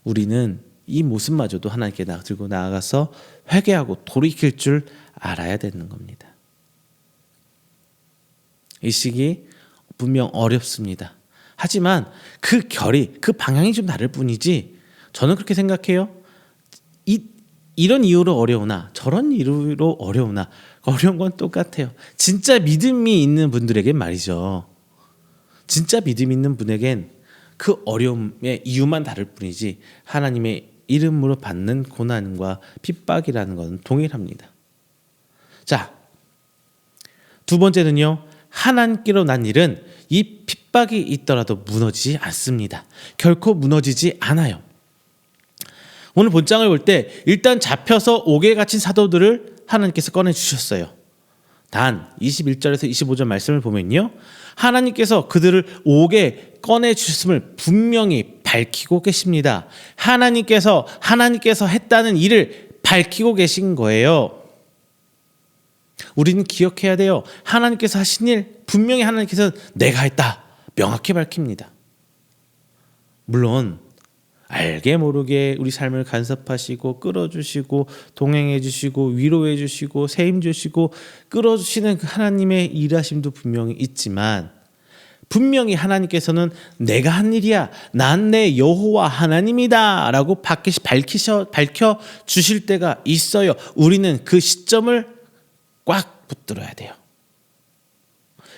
우리는 이 모습마저도 하나님께 들고 나아가서 회개하고 돌이킬 줄 알아야 되는 겁니다. 이 시기 분명 어렵습니다. 하지만 그 결이, 그 방향이 좀 다를 뿐이지, 저는 그렇게 생각해요. 이런 이유로 어려우나 저런 이유로 어려우나 어려운 건 똑같아요. 진짜 믿음이 있는 분들에겐 말이죠. 진짜 믿음 있는 분에겐 그 어려움의 이유만 다를 뿐이지 하나님의 이름으로 받는 고난과 핍박이라는 것은 동일합니다. 자, 두 번째는요. 하나님께로 난 일은 이 핍박이 있더라도 무너지지 않습니다. 결코 무너지지 않아요. 오늘 본장을 볼 때 일단 잡혀서 옥에 갇힌 사도들을 하나님께서 꺼내주셨어요. 단 21절에서 25절 말씀을 보면요, 하나님께서 그들을 옥에 꺼내주셨음을 분명히 밝히고 계십니다. 하나님께서 했다는 일을 밝히고 계신 거예요. 우리는 기억해야 돼요. 하나님께서 하신 일, 분명히 하나님께서 내가 했다 명확히 밝힙니다. 물론 알게 모르게 우리 삶을 간섭하시고 끌어주시고 동행해 주시고 위로해 주시고 세임 주시고 끌어주시는 그 하나님의 일하심도 분명히 있지만, 분명히 하나님께서는 내가 한 일이야, 난 내 여호와 하나님이다 라고 밝혀 주실 때가 있어요. 우리는 그 시점을 꽉 붙들어야 돼요.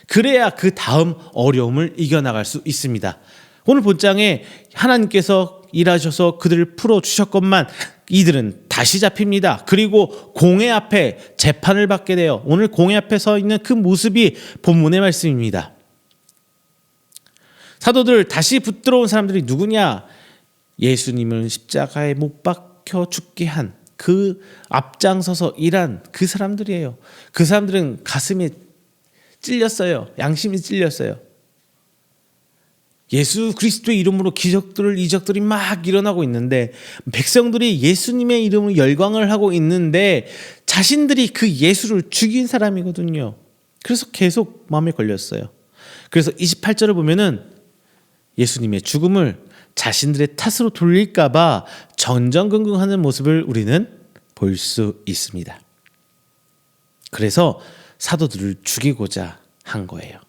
그래야 그 다음 어려움을 이겨나갈 수 있습니다. 오늘 본장에 하나님께서 일하셔서 그들을 풀어주셨건만 이들은 다시 잡힙니다. 그리고 공회 앞에 재판을 받게 돼요. 오늘 공회 앞에 서 있는 그 모습이 본문의 말씀입니다. 사도들 다시 붙들어온 사람들이 누구냐? 예수님을 십자가에 못 박혀 죽게 한 그 앞장서서 일한 그 사람들이에요. 그 사람들은 가슴에 찔렸어요. 양심이 찔렸어요. 예수 그리스도의 이름으로 이적들이 막 일어나고 있는데, 백성들이 예수님의 이름으로 열광을 하고 있는데 자신들이 그 예수를 죽인 사람이거든요. 그래서 계속 마음에 걸렸어요. 그래서 28절을 보면은 예수님의 죽음을 자신들의 탓으로 돌릴까 봐 전전긍긍하는 모습을 우리는 볼 수 있습니다. 그래서 사도들을 죽이고자 한 거예요.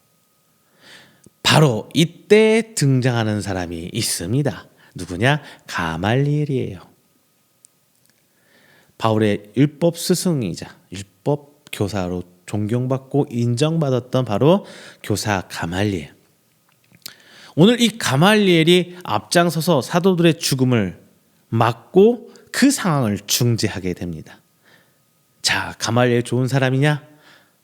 바로 이때 등장하는 사람이 있습니다. 누구냐? 가말리엘이에요. 바울의 율법 스승이자 율법 교사로 존경받고 인정받았던 바로 교사 가말리엘. 오늘 이 가말리엘이 앞장서서 사도들의 죽음을 막고 그 상황을 중재하게 됩니다. 자, 가말리엘 좋은 사람이냐?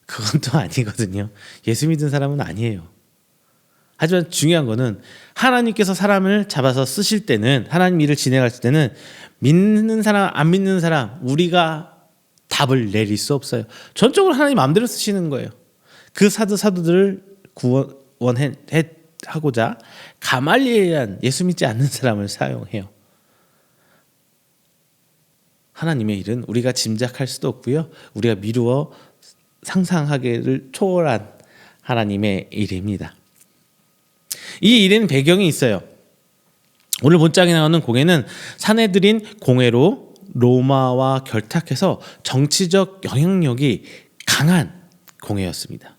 그건 또 아니거든요. 예수 믿은 사람은 아니에요. 하지만 중요한 거는 하나님께서 사람을 잡아서 쓰실 때는, 하나님 일을 진행할 때는 믿는 사람 안 믿는 사람 우리가 답을 내릴 수 없어요. 전적으로 하나님 마음대로 쓰시는 거예요. 그 사도들을 구원하고자 가말리엘이란 예수 믿지 않는 사람을 사용해요. 하나님의 일은 우리가 짐작할 수도 없고요, 우리가 미루어 상상하기를 초월한 하나님의 일입니다. 이 일에는 배경이 있어요. 오늘 본장에 나오는 공회는 사내들인 공회로 로마와 결탁해서 정치적 영향력이 강한 공회였습니다.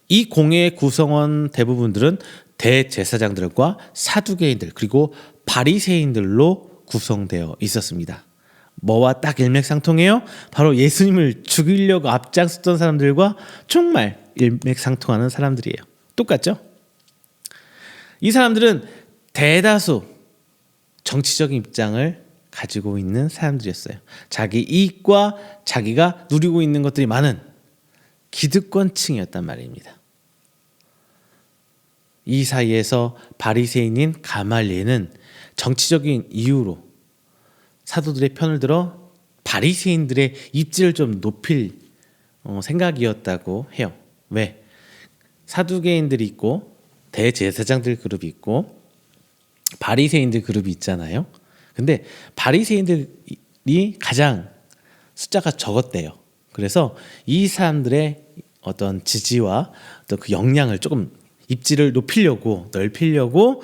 이 공회의 구성원 대부분들은 대제사장들과 사두개인들 그리고 바리새인들로 구성되어 있었습니다. 뭐와 딱 일맥상통해요? 바로 예수님을 죽이려고 앞장섰던 사람들과 정말 일맥상통하는 사람들이에요. 똑같죠? 이 사람들은 대다수 정치적인 입장을 가지고 있는 사람들이었어요. 자기 이익과 자기가 누리고 있는 것들이 많은 기득권층이었단 말입니다. 이 사이에서 바리새인인 가말리엘은 정치적인 이유로 사도들의 편을 들어 바리새인들의 입지를 좀 높일 생각이었다고 해요. 왜? 사두개인들이 있고 대제사장들 그룹이 있고 바리새인들 그룹이 있잖아요. 근데 바리새인들이 가장 숫자가 적었대요. 그래서 이 사람들의 어떤 지지와 또 그 역량을 조금 입지를 높이려고 넓히려고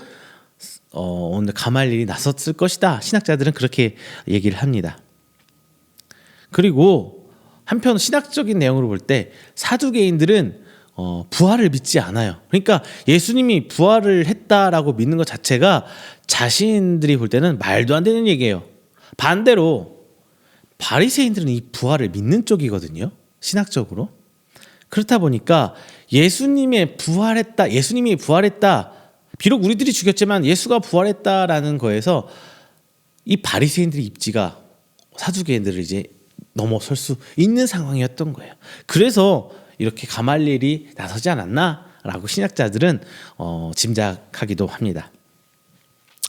오늘 가말리엘이 나섰을 것이다. 신학자들은 그렇게 얘기를 합니다. 그리고 한편 신학적인 내용으로 볼 때 사두개인들은 부활을 믿지 않아요. 그러니까 예수님이 부활을 했다라고 믿는 것 자체가 자신들이 볼 때는 말도 안 되는 얘기예요. 반대로 바리새인들은 이 부활을 믿는 쪽이거든요. 신학적으로. 그렇다 보니까 예수님이 부활했다. 비록 우리들이 죽였지만 예수가 부활했다라는 거에서 이 바리새인들의 입지가 사두개인들을 이제 넘어설 수 있는 상황이었던 거예요. 그래서 이렇게 가말리엘이 나서지 않았나라고 신학자들은 짐작하기도 합니다.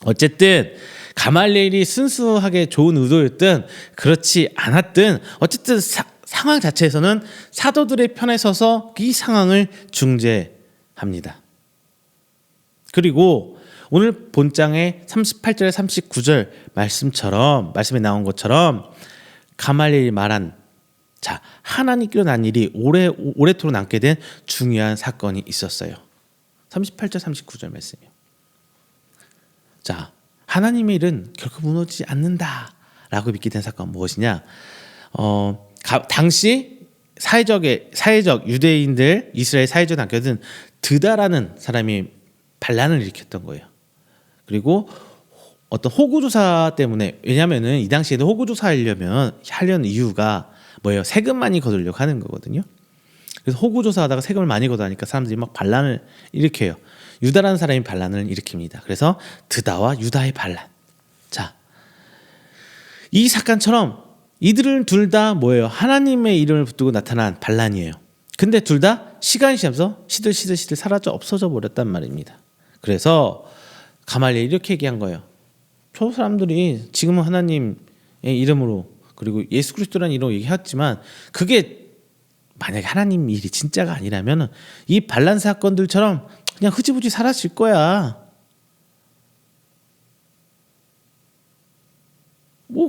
어쨌든 가말리엘이 순수하게 좋은 의도였든 그렇지 않았든 어쨌든 상황 자체에서는 사도들의 편에 서서 이 상황을 중재합니다. 그리고 오늘 본장의 38절 39절 말씀에 나온 것처럼 가말리엘이 말한 하나님께로 난 일이 오래도록 남게 된 중요한 사건이 있었어요. 38절 39절 말씀이요. 하나님의 일은 결코 무너지지 않는다라고 믿게 된 사건 무엇이냐? 당시 사회적 유대인들 이스라엘 사회적 단결은 드다라는 사람이 반란을 일으켰던 거예요. 그리고 어떤 호구조사 때문에, 왜냐하면은 이 당시에도 호구조사하려는 이유가 뭐예요? 세금 많이 거두려고 하는 거거든요. 그래서 호구조사하다가 세금을 많이 거두니까 사람들이 막 반란을 일으켜요. 유다라는 사람이 반란을 일으킵니다. 그래서 드다와 유다의 반란. 이 사건처럼 이들은 둘 다 뭐예요? 하나님의 이름을 붙들고 나타난 반란이에요. 근데 둘 다 시간이 지나면서 시들 사라져 없어져 버렸단 말입니다. 그래서 가말리엘이 이렇게 얘기한 거예요. 저 사람들이 지금은 하나님의 이름으로 그리고 예수 그리스도라는 이름으로 얘기했지만 그게 만약에 하나님 일이 진짜가 아니라면 이 반란 사건들처럼 그냥 흐지부지 사라질 거야.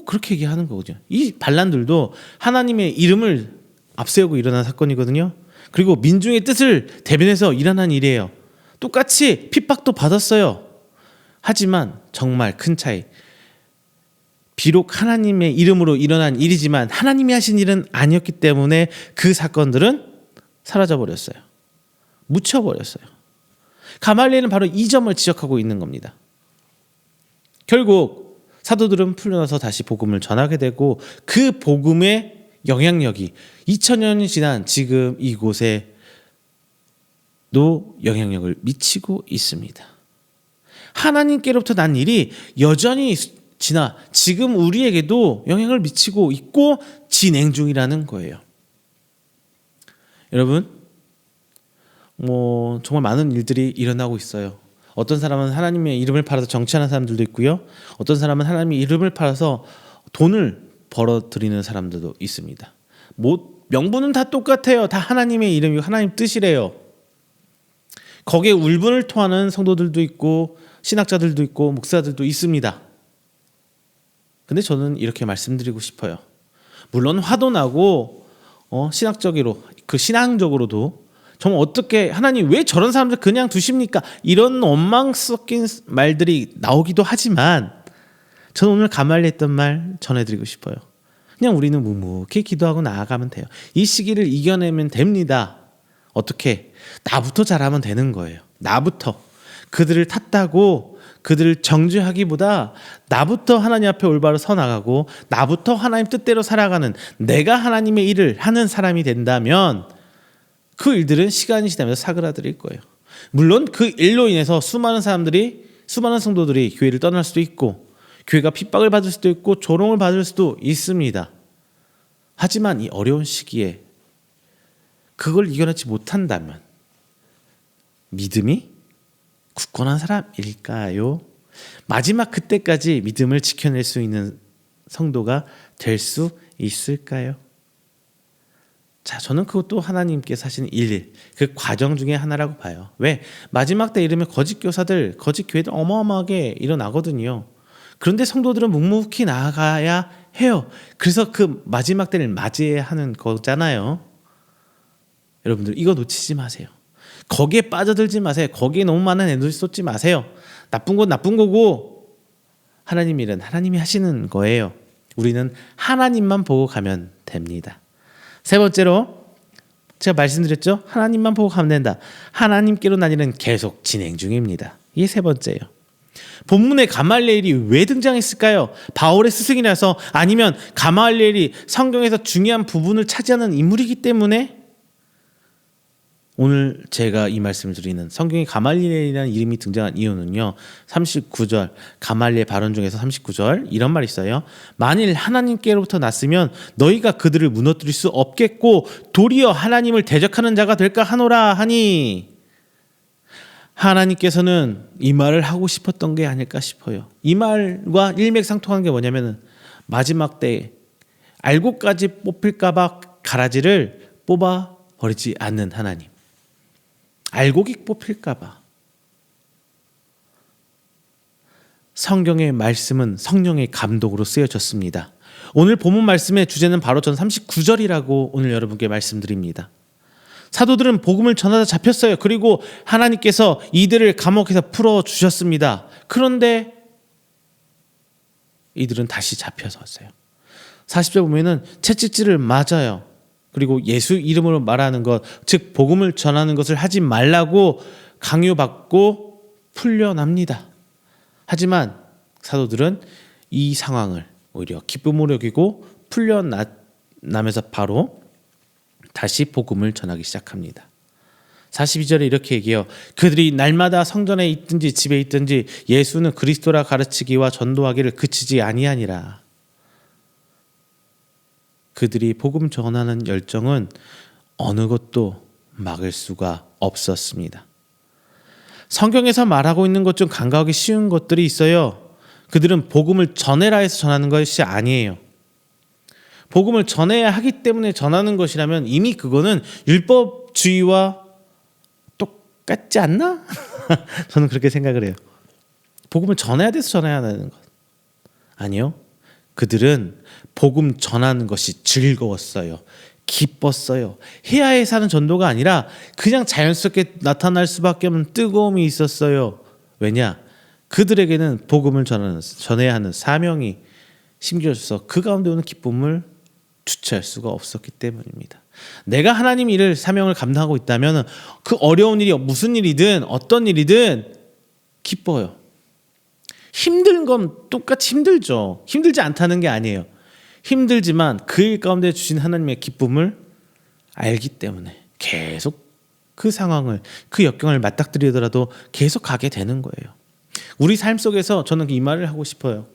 그렇게 얘기하는 거죠. 이 반란들도 하나님의 이름을 앞세우고 일어난 사건이거든요. 그리고 민중의 뜻을 대변해서 일어난 일이에요. 똑같이 핍박도 받았어요. 하지만 정말 큰 차이. 비록 하나님의 이름으로 일어난 일이지만 하나님이 하신 일은 아니었기 때문에 그 사건들은 사라져버렸어요. 묻혀버렸어요. 가말리엘은 바로 이 점을 지적하고 있는 겁니다. 결국 사도들은 풀려나서 다시 복음을 전하게 되고 그 복음의 영향력이 2000년이 지난 지금 이곳에도 영향력을 미치고 있습니다. 하나님께로부터 난 일이 여전히 지나 지금 우리에게도 영향을 미치고 있고 진행 중이라는 거예요. 여러분, 정말 많은 일들이 일어나고 있어요. 어떤 사람은 하나님의 이름을 팔아서 정치하는 사람들도 있고요. 어떤 사람은 하나님의 이름을 팔아서 돈을 벌어들이는 사람들도 있습니다. 명분은 다 똑같아요. 다 하나님의 이름이고 하나님 뜻이래요. 거기에 울분을 토하는 성도들도 있고 신학자들도 있고 목사들도 있습니다. 근데 저는 이렇게 말씀드리고 싶어요. 물론 화도 나고 신앙적으로도 정말 어떻게 하나님 왜 저런 사람들 그냥 두십니까? 이런 원망 섞인 말들이 나오기도 하지만 저는 오늘 가말리 했던 말 전해드리고 싶어요. 그냥 우리는 묵묵히 기도하고 나아가면 돼요. 이 시기를 이겨내면 됩니다. 어떻게? 나부터 잘하면 되는 거예요. 나부터. 그들을 탓하고 그들을 정죄하기보다 나부터 하나님 앞에 올바로 서 나가고 나부터 하나님 뜻대로 살아가는 내가 하나님의 일을 하는 사람이 된다면 그 일들은 시간이 지나면서 사그라들일 거예요. 물론 그 일로 인해서 수많은 성도들이 교회를 떠날 수도 있고 교회가 핍박을 받을 수도 있고 조롱을 받을 수도 있습니다. 하지만 이 어려운 시기에 그걸 이겨내지 못한다면 믿음이 굳건한 사람일까요? 마지막 그때까지 믿음을 지켜낼 수 있는 성도가 될 수 있을까요? 자, 저는 그것도 하나님께서 하시는 일, 그 과정 중에 하나라고 봐요. 왜? 마지막 때 이르면 거짓 교사들, 거짓 교회들 어마어마하게 일어나거든요. 그런데 성도들은 묵묵히 나아가야 해요. 그래서 그 마지막 때를 맞이해야 하는 거잖아요. 여러분들 이거 놓치지 마세요. 거기에 빠져들지 마세요. 거기에 너무 많은 에너지 쏟지 마세요. 나쁜 건 나쁜 거고 하나님 일은 하나님이 하시는 거예요. 우리는 하나님만 보고 가면 됩니다. 세 번째로 제가 말씀드렸죠. 하나님만 보고 가면 된다. 하나님께로 난 일은 계속 진행 중입니다. 이게 세 번째예요. 본문에 가말리엘이 왜 등장했을까요? 바울의 스승이라서, 아니면 가말리엘이 성경에서 중요한 부분을 차지하는 인물이기 때문에? 오늘 제가 이 말씀을 드리는 성경에 가말리엘이라는 이름이 등장한 이유는요, 39절 가말리엘 발언 중에서 39절 이런 말이 있어요. 만일 하나님께로부터 났으면 너희가 그들을 무너뜨릴 수 없겠고 도리어 하나님을 대적하는 자가 될까 하노라 하니, 하나님께서는 이 말을 하고 싶었던 게 아닐까 싶어요. 이 말과 일맥상통한 게 뭐냐면, 마지막 때 알고까지 뽑힐까봐 가라지를 뽑아버리지 않는 하나님, 알곡이 뽑힐까봐. 성경의 말씀은 성령의 감독으로 쓰여졌습니다. 오늘 본문 말씀의 주제는 바로 전 39절이라고 오늘 여러분께 말씀드립니다. 사도들은 복음을 전하다 잡혔어요. 그리고 하나님께서 이들을 감옥에서 풀어주셨습니다. 그런데 이들은 다시 잡혀섰어요. 40절 보면은 채찍질을 맞아요. 그리고 예수 이름으로 말하는 것, 즉 복음을 전하는 것을 하지 말라고 강요받고 풀려납니다. 하지만 사도들은 이 상황을 오히려 기쁨으로 여기고 풀려나면서 바로 다시 복음을 전하기 시작합니다. 42절에 이렇게 얘기해요. 그들이 날마다 성전에 있든지 집에 있든지 예수는 그리스도라 가르치기와 전도하기를 그치지 아니하니라. 그들이 복음 전하는 열정은 어느 것도 막을 수가 없었습니다. 성경에서 말하고 있는 것 중 간과하기 쉬운 것들이 있어요. 그들은 복음을 전해라 해서 전하는 것이 아니에요. 복음을 전해야 하기 때문에 전하는 것이라면 이미 그거는 율법주의와 똑같지 않나? 저는 그렇게 생각을 해요. 복음을 전해야 돼서 전해야 하는 것. 아니요. 그들은 복음 전하는 것이 즐거웠어요. 기뻤어요. 해야 해 사는 전도가 아니라 그냥 자연스럽게 나타날 수밖에 없는 뜨거움이 있었어요. 왜냐? 그들에게는 복음을 전해야 하는 사명이 심겨져서 그 가운데 오는 기쁨을 주체할 수가 없었기 때문입니다. 내가 하나님 일을, 사명을 감당하고 있다면 그 어려운 일이 무슨 일이든 어떤 일이든 기뻐요. 힘든 건 똑같이 힘들죠. 힘들지 않다는 게 아니에요. 힘들지만 그 일 가운데 주신 하나님의 기쁨을 알기 때문에 계속 그 상황을, 그 역경을 맞닥뜨리더라도 계속 가게 되는 거예요. 우리 삶 속에서 저는 이 말을 하고 싶어요.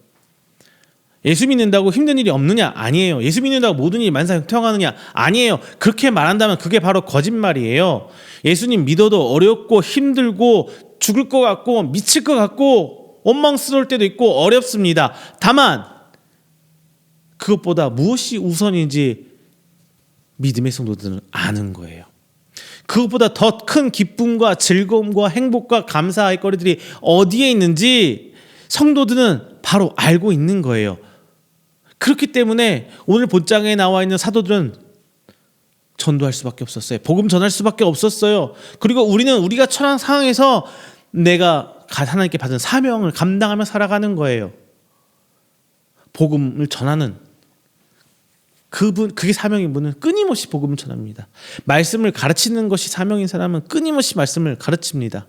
예수 믿는다고 힘든 일이 없느냐? 아니에요. 예수 믿는다고 모든 일이 만사형통하느냐? 아니에요. 그렇게 말한다면 그게 바로 거짓말이에요. 예수님 믿어도 어렵고 힘들고 죽을 것 같고 미칠 것 같고 원망스러울 때도 있고 어렵습니다. 다만 그것보다 무엇이 우선인지 믿음의 성도들은 아는 거예요. 그것보다 더 큰 기쁨과 즐거움과 행복과 감사할 거리들이 어디에 있는지 성도들은 바로 알고 있는 거예요. 그렇기 때문에 오늘 본장에 나와 있는 사도들은 전도할 수밖에 없었어요. 복음 전할 수밖에 없었어요. 그리고 우리는 우리가 처한 상황에서 내가 하나님께 받은 사명을 감당하며 살아가는 거예요. 복음을 전하는 그게 사명인 분은 끊임없이 복음을 전합니다. 말씀을 가르치는 것이 사명인 사람은 끊임없이 말씀을 가르칩니다.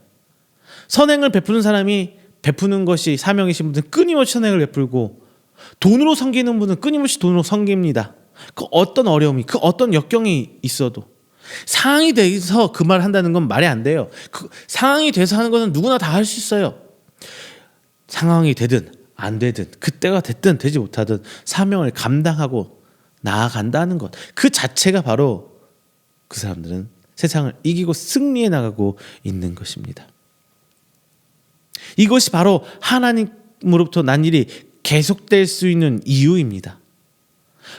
선행을 베푸는 사람이 베푸는 것이 사명이신 분은 끊임없이 선행을 베풀고, 돈으로 섬기는 분은 끊임없이 돈으로 섬깁니다. 그 어떤 어려움이, 그 어떤 역경이 있어도 상황이 돼서 그 말을 한다는 건 말이 안 돼요. 그 상황이 돼서 하는 것은 누구나 다 할 수 있어요. 상황이 되든 안 되든 그때가 됐든 되지 못하든 사명을 감당하고 나아간다는 것, 그 자체가 바로 그 사람들은 세상을 이기고 승리해 나가고 있는 것입니다. 이것이 바로 하나님으로부터 난 일이 계속될 수 있는 이유입니다.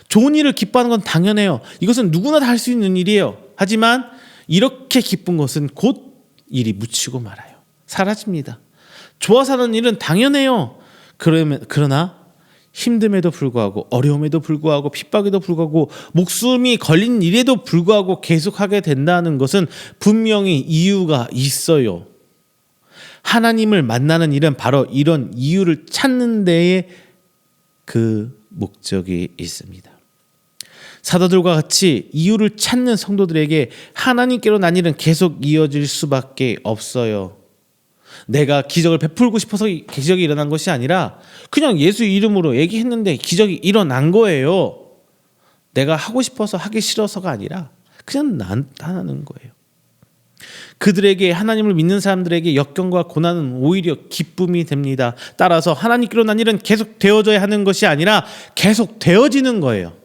좋은 일을 기뻐하는 건 당연해요. 이것은 누구나 다 할 수 있는 일이에요. 하지만 이렇게 기쁜 것은 곧 일이 묻히고 말아요. 사라집니다. 좋아서 하는 일은 당연해요. 그러나 힘듦에도 불구하고, 어려움에도 불구하고, 핍박에도 불구하고, 목숨이 걸린 일에도 불구하고 계속하게 된다는 것은 분명히 이유가 있어요. 하나님을 만나는 일은 바로 이런 이유를 찾는 데에 그 목적이 있습니다. 사도들과 같이 이유를 찾는 성도들에게 하나님께로 난 일은 계속 이어질 수밖에 없어요. 내가 기적을 베풀고 싶어서 기적이 일어난 것이 아니라 그냥 예수 이름으로 얘기했는데 기적이 일어난 거예요. 내가 하고 싶어서 하기 싫어서가 아니라 그냥 나타나는 거예요. 그들에게, 하나님을 믿는 사람들에게 역경과 고난은 오히려 기쁨이 됩니다. 따라서 하나님께로 난 일은 계속 되어져야 하는 것이 아니라 계속 되어지는 거예요.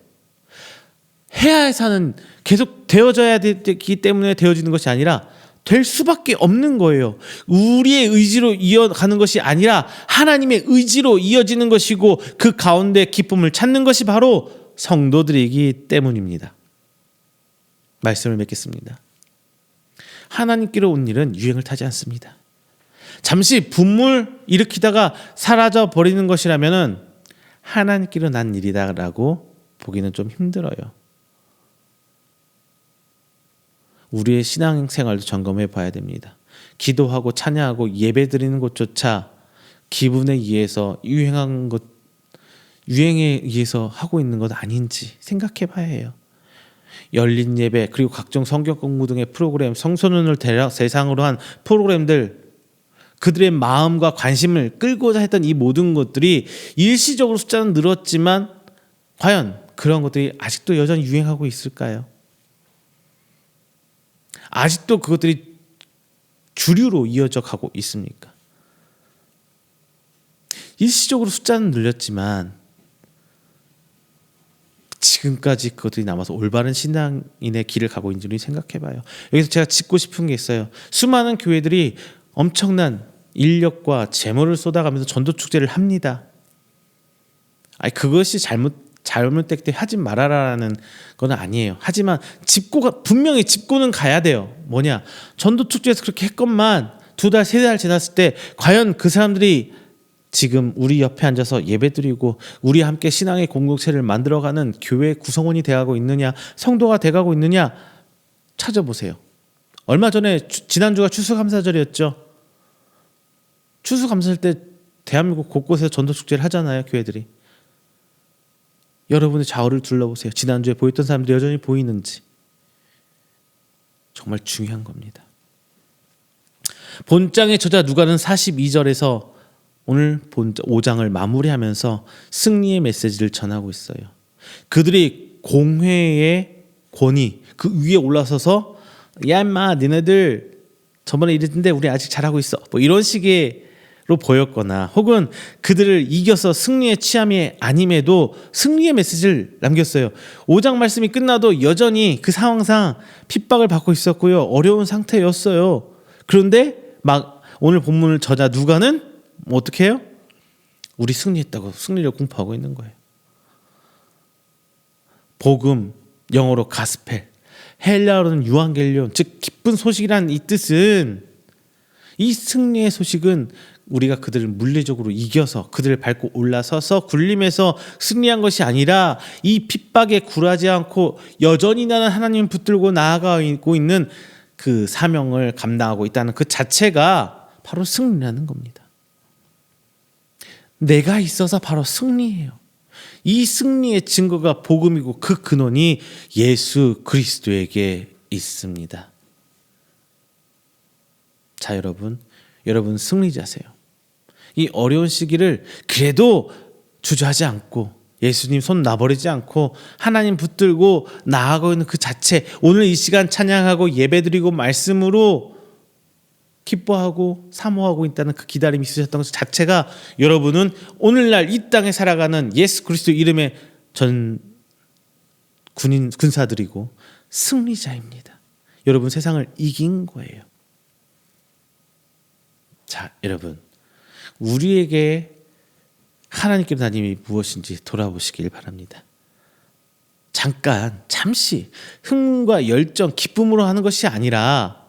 해야 해서는 계속 되어져야 되기 때문에 되어지는 것이 아니라 될 수밖에 없는 거예요. 우리의 의지로 이어가는 것이 아니라 하나님의 의지로 이어지는 것이고, 그 가운데 기쁨을 찾는 것이 바로 성도들이기 때문입니다. 말씀을 맺겠습니다. 하나님께로 온 일은 유행을 타지 않습니다. 잠시 붐을 일으키다가 사라져 버리는 것이라면 하나님께로 난 일이다라고 보기는 좀 힘들어요. 우리의 신앙생활도 점검해 봐야 됩니다. 기도하고 찬양하고 예배드리는 것조차 기분에 의해서 유행에 의해서 하고 있는 것 아닌지 생각해 봐야 해요. 열린 예배, 그리고 각종 성경 공부 등의 프로그램, 청소년을 대상으로 한 프로그램들, 그들의 마음과 관심을 끌고자 했던 이 모든 것들이 일시적으로 숫자는 늘었지만 과연 그런 것들이 아직도 여전히 유행하고 있을까요? 아직도 그것들이 주류로 이어져 가고 있습니까? 일시적으로 숫자는 늘렸지만 지금까지 그것들이 남아서 올바른 신앙인의 길을 가고 있는지 생각해봐요. 여기서 제가 짚고 싶은 게 있어요. 수많은 교회들이 엄청난 인력과 재물을 쏟아가면서 전도축제를 합니다. 그것이 잘못될 때 하지 말아라라는 건 아니에요. 하지만 분명히 짚고는 가야 돼요. 뭐냐, 전도축제에서 그렇게 했건만 2달, 3달 지났을 때 과연 그 사람들이 지금 우리 옆에 앉아서 예배드리고 우리 함께 신앙의 공동체를 만들어가는 교회 구성원이 돼가고 있느냐, 성도가 돼가고 있느냐 찾아보세요. 얼마 전에 지난주가 추수감사절이었죠. 추수감사절 때 대한민국 곳곳에서 전도축제를 하잖아요, 교회들이. 여러분의 좌우를 둘러보세요. 지난주에 보였던 사람들이 여전히 보이는지. 정말 중요한 겁니다. 본장의 저자 누가는 42절에서 오늘 5장을 마무리하면서 승리의 메시지를 전하고 있어요. 그들이 공회의 권위, 그 위에 올라서서 야 인마 니네들 저번에 이랬는데 우리 아직 잘하고 있어, 뭐 이런 식으로 보였거나, 혹은 그들을 이겨서 승리에 취함이 아님에도 승리의 메시지를 남겼어요. 5장 말씀이 끝나도 여전히 그 상황상 핍박을 받고 있었고요, 어려운 상태였어요. 그런데 막 오늘 본문을 저자 누가는 어떻게 해요? 우리 승리했다고 승리를 공포하고 있는 거예요. 복음, 영어로 가스펠, 헬라어로는 유앙겔리온, 즉 기쁜 소식이란 이 뜻은, 이 승리의 소식은 우리가 그들을 물리적으로 이겨서 그들을 밟고 올라서서 군림해서 승리한 것이 아니라 이 핍박에 굴하지 않고 여전히 나는 하나님 붙들고 나아가고 있는 그 사명을 감당하고 있다는 그 자체가 바로 승리라는 겁니다. 내가 있어서 바로 승리예요. 이 승리의 증거가 복음이고 그 근원이 예수 그리스도에게 있습니다. 자, 여러분 승리자세요. 이 어려운 시기를 그래도 주저하지 않고 예수님 손 놔버리지 않고 하나님 붙들고 나아가고 있는 그 자체, 오늘 이 시간 찬양하고 예배드리고 말씀으로 기뻐하고 사모하고 있다는 그 기다림이 있으셨던 것 자체가 여러분은 오늘날 이 땅에 살아가는 예수 그리스도 이름의 전 군사들이고 승리자입니다. 여러분 세상을 이긴 거예요. 자, 여러분 우리에게 하나님께로 다님이 무엇인지 돌아보시길 바랍니다. 잠시 흥과 열정, 기쁨으로 하는 것이 아니라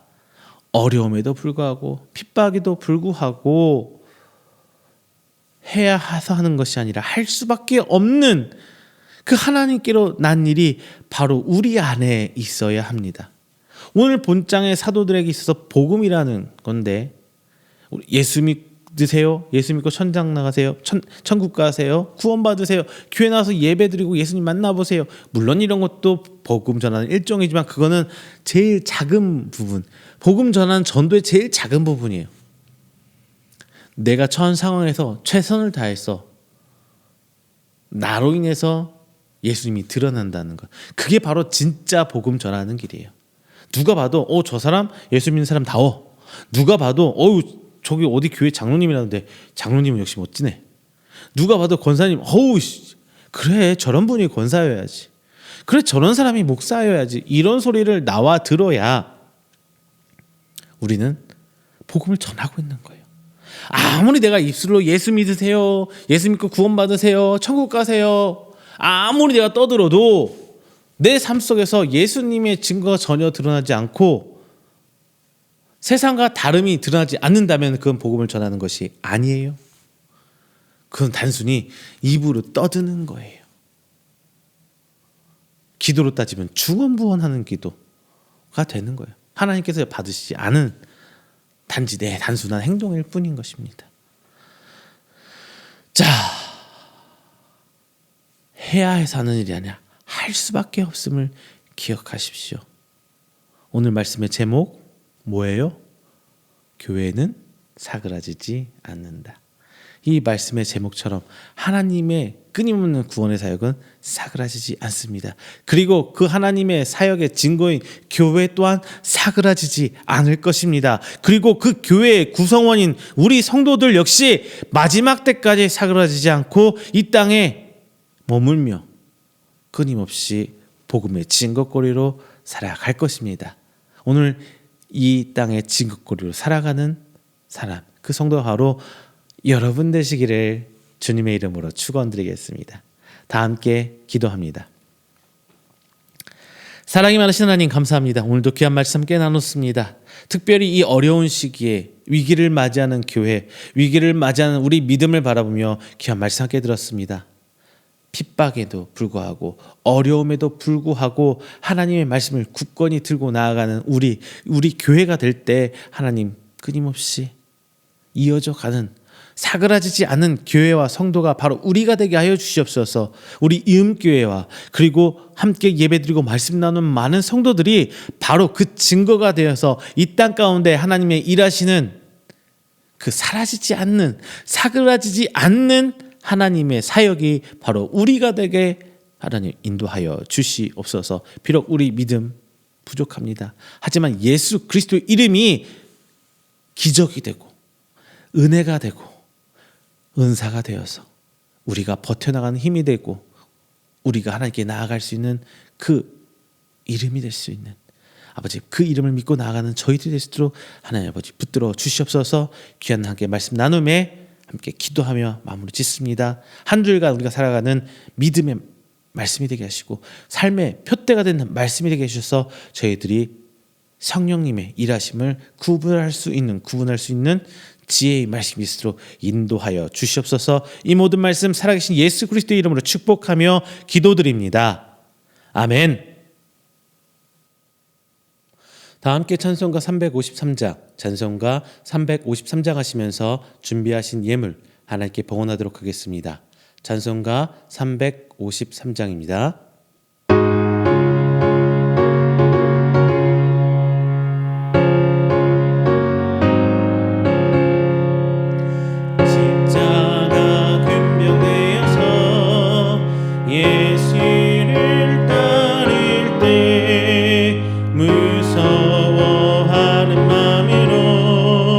어려움에도 불구하고 핍박에도 불구하고 해야 해서 하는 것이 아니라 할 수밖에 없는 그 하나님께로 난 일이 바로 우리 안에 있어야 합니다. 오늘 본장의 사도들에게 있어서 복음이라는 건데 예수 믿으세요? 예수 믿고 천당 나가세요? 천국 가세요? 구원 받으세요? 교회 나와서 예배드리고 예수님 만나보세요. 물론 이런 것도 복음 전하는 일종이지만 그거는 제일 작은 부분, 복음 전하는 전도의 제일 작은 부분이에요. 내가 처한 상황에서 최선을 다해서 나로 인해서 예수님이 드러난다는 것, 그게 바로 진짜 복음 전하는 길이에요. 누가 봐도 저 사람 예수 믿는 사람다워. 누가 봐도 저기 어디 교회 장로님이라는데 장로님은 역시 멋지네. 누가 봐도 권사님 그래 저런 분이 권사여야지. 그래 저런 사람이 목사여야지. 이런 소리를 나와 들어야 우리는 복음을 전하고 있는 거예요. 아무리 내가 입술로 예수 믿으세요, 예수 믿고 구원 받으세요, 천국 가세요, 아무리 내가 떠들어도 내 삶 속에서 예수님의 증거가 전혀 드러나지 않고 세상과 다름이 드러나지 않는다면 그건 복음을 전하는 것이 아니에요. 그건 단순히 입으로 떠드는 거예요. 기도로 따지면 중언부언하는 기도가 되는 거예요. 하나님께서 받으시지 않은 단지 내 단순한 행동일 뿐인 것입니다. 자, 해야 해서 하는 일이 아니라 할 수밖에 없음을 기억하십시오. 오늘 말씀의 제목 뭐예요? 교회는 사그라지지 않는다. 이 말씀의 제목처럼 하나님의 끊임없는 구원의 사역은 사그라지지 않습니다. 그리고 그 하나님의 사역의 증거인 교회 또한 사그라지지 않을 것입니다. 그리고 그 교회의 구성원인 우리 성도들 역시 마지막 때까지 사그라지지 않고 이 땅에 머물며 끊임없이 복음의 증거거리로 살아갈 것입니다. 오늘 이 땅의 증거거리로 살아가는 사람, 그 성도가 바로 여러분 되시기를 주님의 이름으로 축원드리겠습니다. 다 함께 기도합니다. 사랑이 많으신 하나님 감사합니다. 오늘도 귀한 말씀 함께 나눴습니다. 특별히 이 어려운 시기에 위기를 맞이하는 교회, 위기를 맞이하는 우리 믿음을 바라보며 귀한 말씀 함께 들었습니다. 핍박에도 불구하고 어려움에도 불구하고 하나님의 말씀을 굳건히 들고 나아가는 우리 교회가 될 때 하나님 끊임없이 이어져 가는 사그라지지 않는 교회와 성도가 바로 우리가 되게 하여 주시옵소서. 우리 이음교회와 그리고 함께 예배드리고 말씀 나누는 많은 성도들이 바로 그 증거가 되어서 이 땅 가운데 하나님의 일하시는 그 사라지지 않는 사그라지지 않는 하나님의 사역이 바로 우리가 되게 하나님 인도하여 주시옵소서. 비록 우리 믿음 부족합니다. 하지만 예수 그리스도의 이름이 기적이 되고 은혜가 되고 은사가 되어서 우리가 버텨나가는 힘이 되고 우리가 하나님께 나아갈 수 있는 그 이름이 될 수 있는 아버지, 그 이름을 믿고 나아가는 저희들이 될 수 있도록 하나님 아버지 붙들어 주시옵소서. 귀한 함께 말씀 나눔에 함께 기도하며 마무리 짓습니다. 한 주일간 우리가 살아가는 믿음의 말씀이 되게 하시고 삶의 표대가 되는 말씀이 되게 해주셔서 저희들이 성령님의 일하심을 구분할 수 있는 지혜의 말씀이 있도록 인도하여 주시옵소서. 이 모든 말씀 살아계신 예수 그리스도의 이름으로 축복하며 기도드립니다. 아멘. 다 함께 찬송가 353장, 찬송가 353장 하시면서 준비하신 예물 하나님께 봉헌하도록 하겠습니다. 찬송가 353장입니다. 무서워하는 마음으로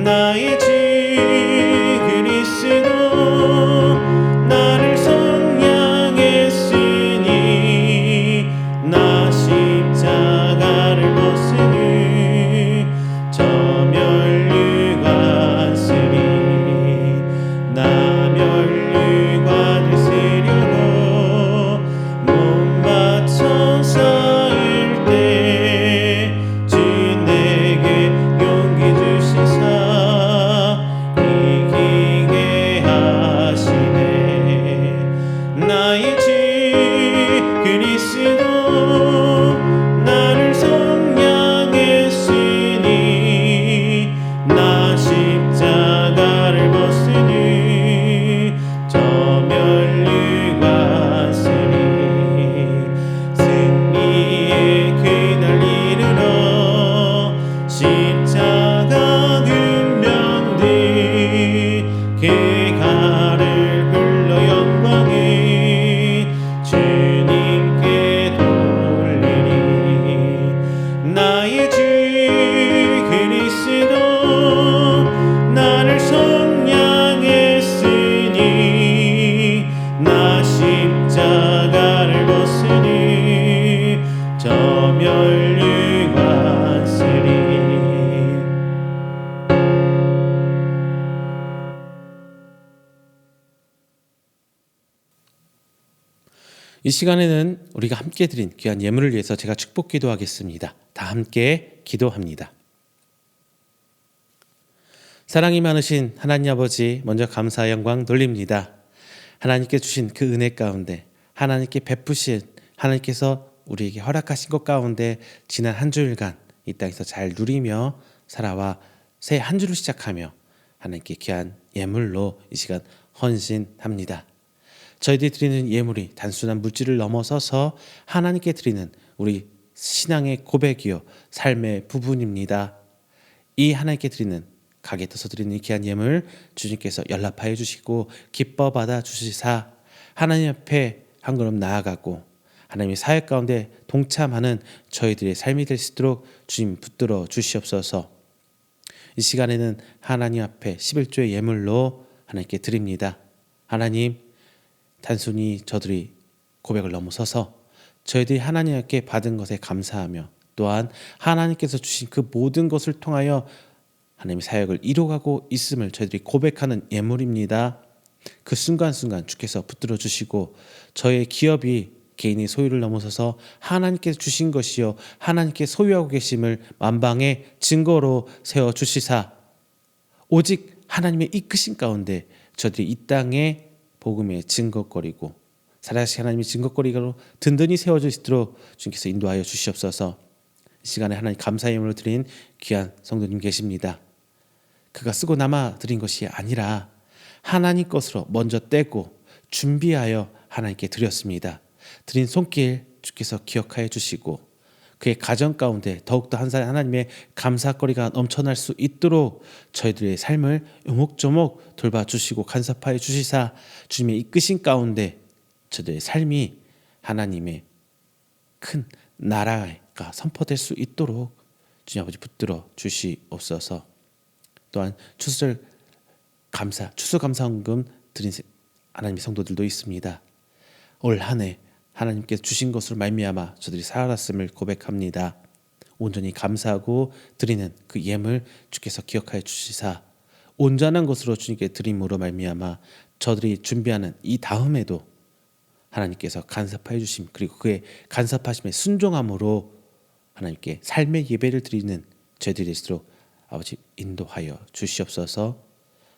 나의 주 그리스도 나를 속량했으니 나 십자가를 벗으니 저 면류관 쓰리 나 면류관을 쓰려고 몸 바쳐 쌓일 때 주 내게 용기 주시사 이기게 하시네 나의 주 그리스도 나를 속량했으니 나 십자가를 벗으니 저 면류관 쓰리 승리의 그날 이르러 십자가 근병 뒤 개가를 불러 영광이 주님께 돌리리 나의 주 그리스도 나를 속량했으니 나 십자가를 벗으니 저 면류관 쓰리 이 시간에는 우리가 함께 드린 귀한 예물을 위해서 제가 축복 기도하겠습니다. 다 함께 기도합니다. 사랑이 많으신 하나님 아버지, 먼저 감사와 영광 돌립니다. 하나님께 주신 그 은혜 가운데, 하나님께 베푸신, 하나님께서 우리에게 허락하신 것 가운데 지난 한 주일간 이 땅에서 잘 누리며 살아와 새 한 주를 시작하며 하나님께 귀한 예물로 이 시간 헌신합니다. 저희들이 드리는 예물이 단순한 물질을 넘어서서 하나님께 드리는 우리 신앙의 고백이요 삶의 부분입니다. 이 하나님께 드리는 가게 떠서 드리는 이 귀한 예물 주님께서 연락하여 주시고 기뻐 받아 주시사 하나님 앞에 한 걸음 나아가고 하나님의 사역 가운데 동참하는 저희들의 삶이 될 수 있도록 주님 붙들어 주시옵소서. 이 시간에는 하나님 앞에 11조의 예물로 하나님께 드립니다. 하나님, 단순히 저들이 고백을 넘어서서 저희들이 하나님께 받은 것에 감사하며 또한 하나님께서 주신 그 모든 것을 통하여 하나님의 사역을 이루어가고 있음을 저희들이 고백하는 예물입니다. 그 순간순간 주께서 붙들어 주시고 저의 기업이 개인의 소유를 넘어서서 하나님께서 주신 것이요 하나님께 소유하고 계심을 만방의 증거로 세워주시사 오직 하나님의 이끄신 가운데 저들이 이 땅에 복음의 증거거리고 살아계신 하나님의 증거거리로 든든히 세워질 수 있도록 주님께서 인도하여 주시옵소서. 이 시간에 하나님 감사의 예물로 드린 귀한 성도님 계십니다. 그가 쓰고 남아 드린 것이 아니라 하나님 것으로 먼저 떼고 준비하여 하나님께 드렸습니다. 드린 손길 주께서 기억하여 주시고 그의 가정 가운데 더욱더 하나님의 감사거리가 넘쳐날 수 있도록 저희들의 삶을 요목조목 돌봐주시고 간섭하여 주시사 주님의 이끄신 가운데 저희들의 삶이 하나님의 큰 나라가 선포될 수 있도록 주님 아버지 붙들어 주시옵소서. 또한 추수절 감사, 추수감사헌금 드린 하나님의 성도들도 있습니다. 올 한 해 하나님께서 주신 것으로 말미암아 저들이 살아났음을 고백합니다. 온전히 감사하고 드리는 그 예물 주께서 기억하여 주시사 온전한 것으로 주님께 드림으로 말미암아 저들이 준비하는 이 다음에도 하나님께서 간섭하여 주심 그리고 그의 간섭하심에 순종함으로 하나님께 삶의 예배를 드리는 저희들이 될수록 아버지 인도하여 주시옵소서.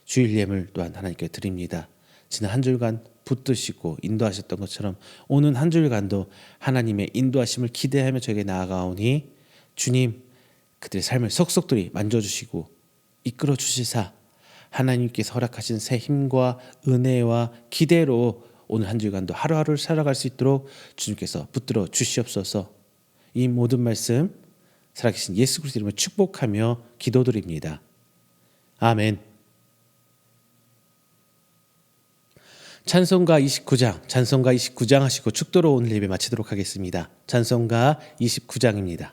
주일 예물 또한 하나님께 드립니다. 지난 한 주간 붙드시고 인도하셨던 것처럼 오는 한 주일간도 하나님의 인도하심을 기대하며 저에게 나아가오니 주님 그들의 삶을 속속들이 만져주시고 이끌어 주시사 하나님께서 허락하신 새 힘과 은혜와 기대로 오늘 한 주간도 하루하루를 살아갈 수 있도록 주님께서 붙들어 주시옵소서. 이 모든 말씀 살아계신 예수 그리스도 이름으로 축복하며 기도드립니다. 아멘. 찬송가 29장 하시고 축도로 오늘 예배 마치도록 하겠습니다. 찬송가 29장입니다.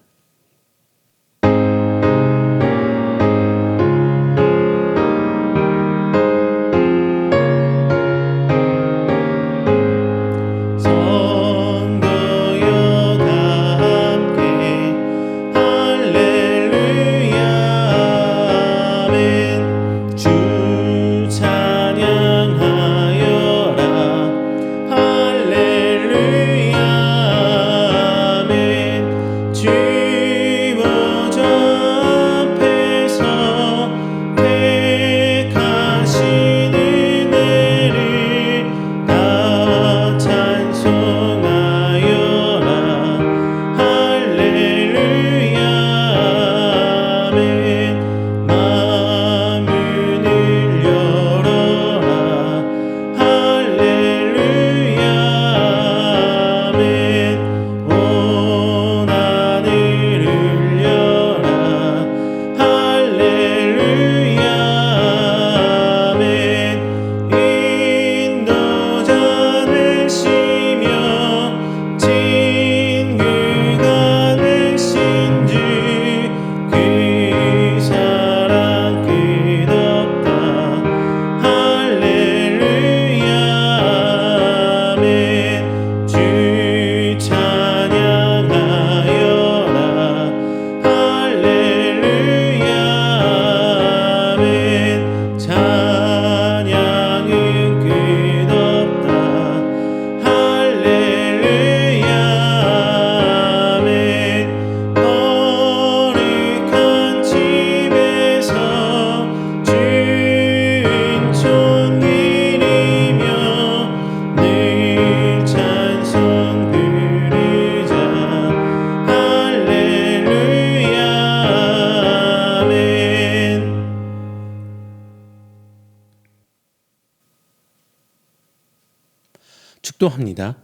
축도합니다.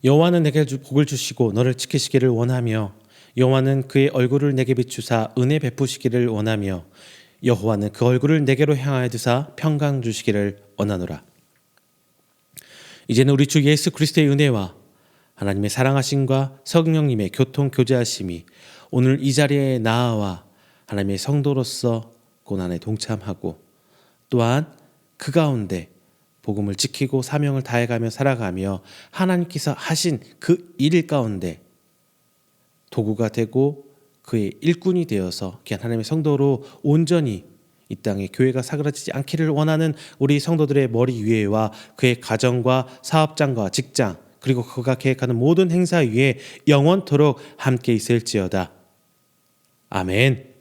여호와는 내게 복을 주시고 너를 지키시기를 원하며 여호와는 그의 얼굴을 내게 비추사 은혜 베푸시기를 원하며 여호와는 그 얼굴을 내게로 향하여 두사 평강 주시기를 원하노라. 이제는 우리 주 예수 그리스도의 은혜와 하나님의 사랑하심과 성령님의 교통 교제하심이 오늘 이 자리에 나와 하나님의 성도로서 고난에 동참하고 또한 그 가운데 복음을 지키고 사명을 다해가며 살아가며 하나님께서 하신 그 일 가운데 도구가 되고 그의 일꾼이 되어서 귀한 하나님의 성도로 온전히 이 땅에 교회가 사그라지지 않기를 원하는 우리 성도들의 머리 위에와 그의 가정과 사업장과 직장 그리고 그가 계획하는 모든 행사 위에 영원토록 함께 있을지어다. 아멘.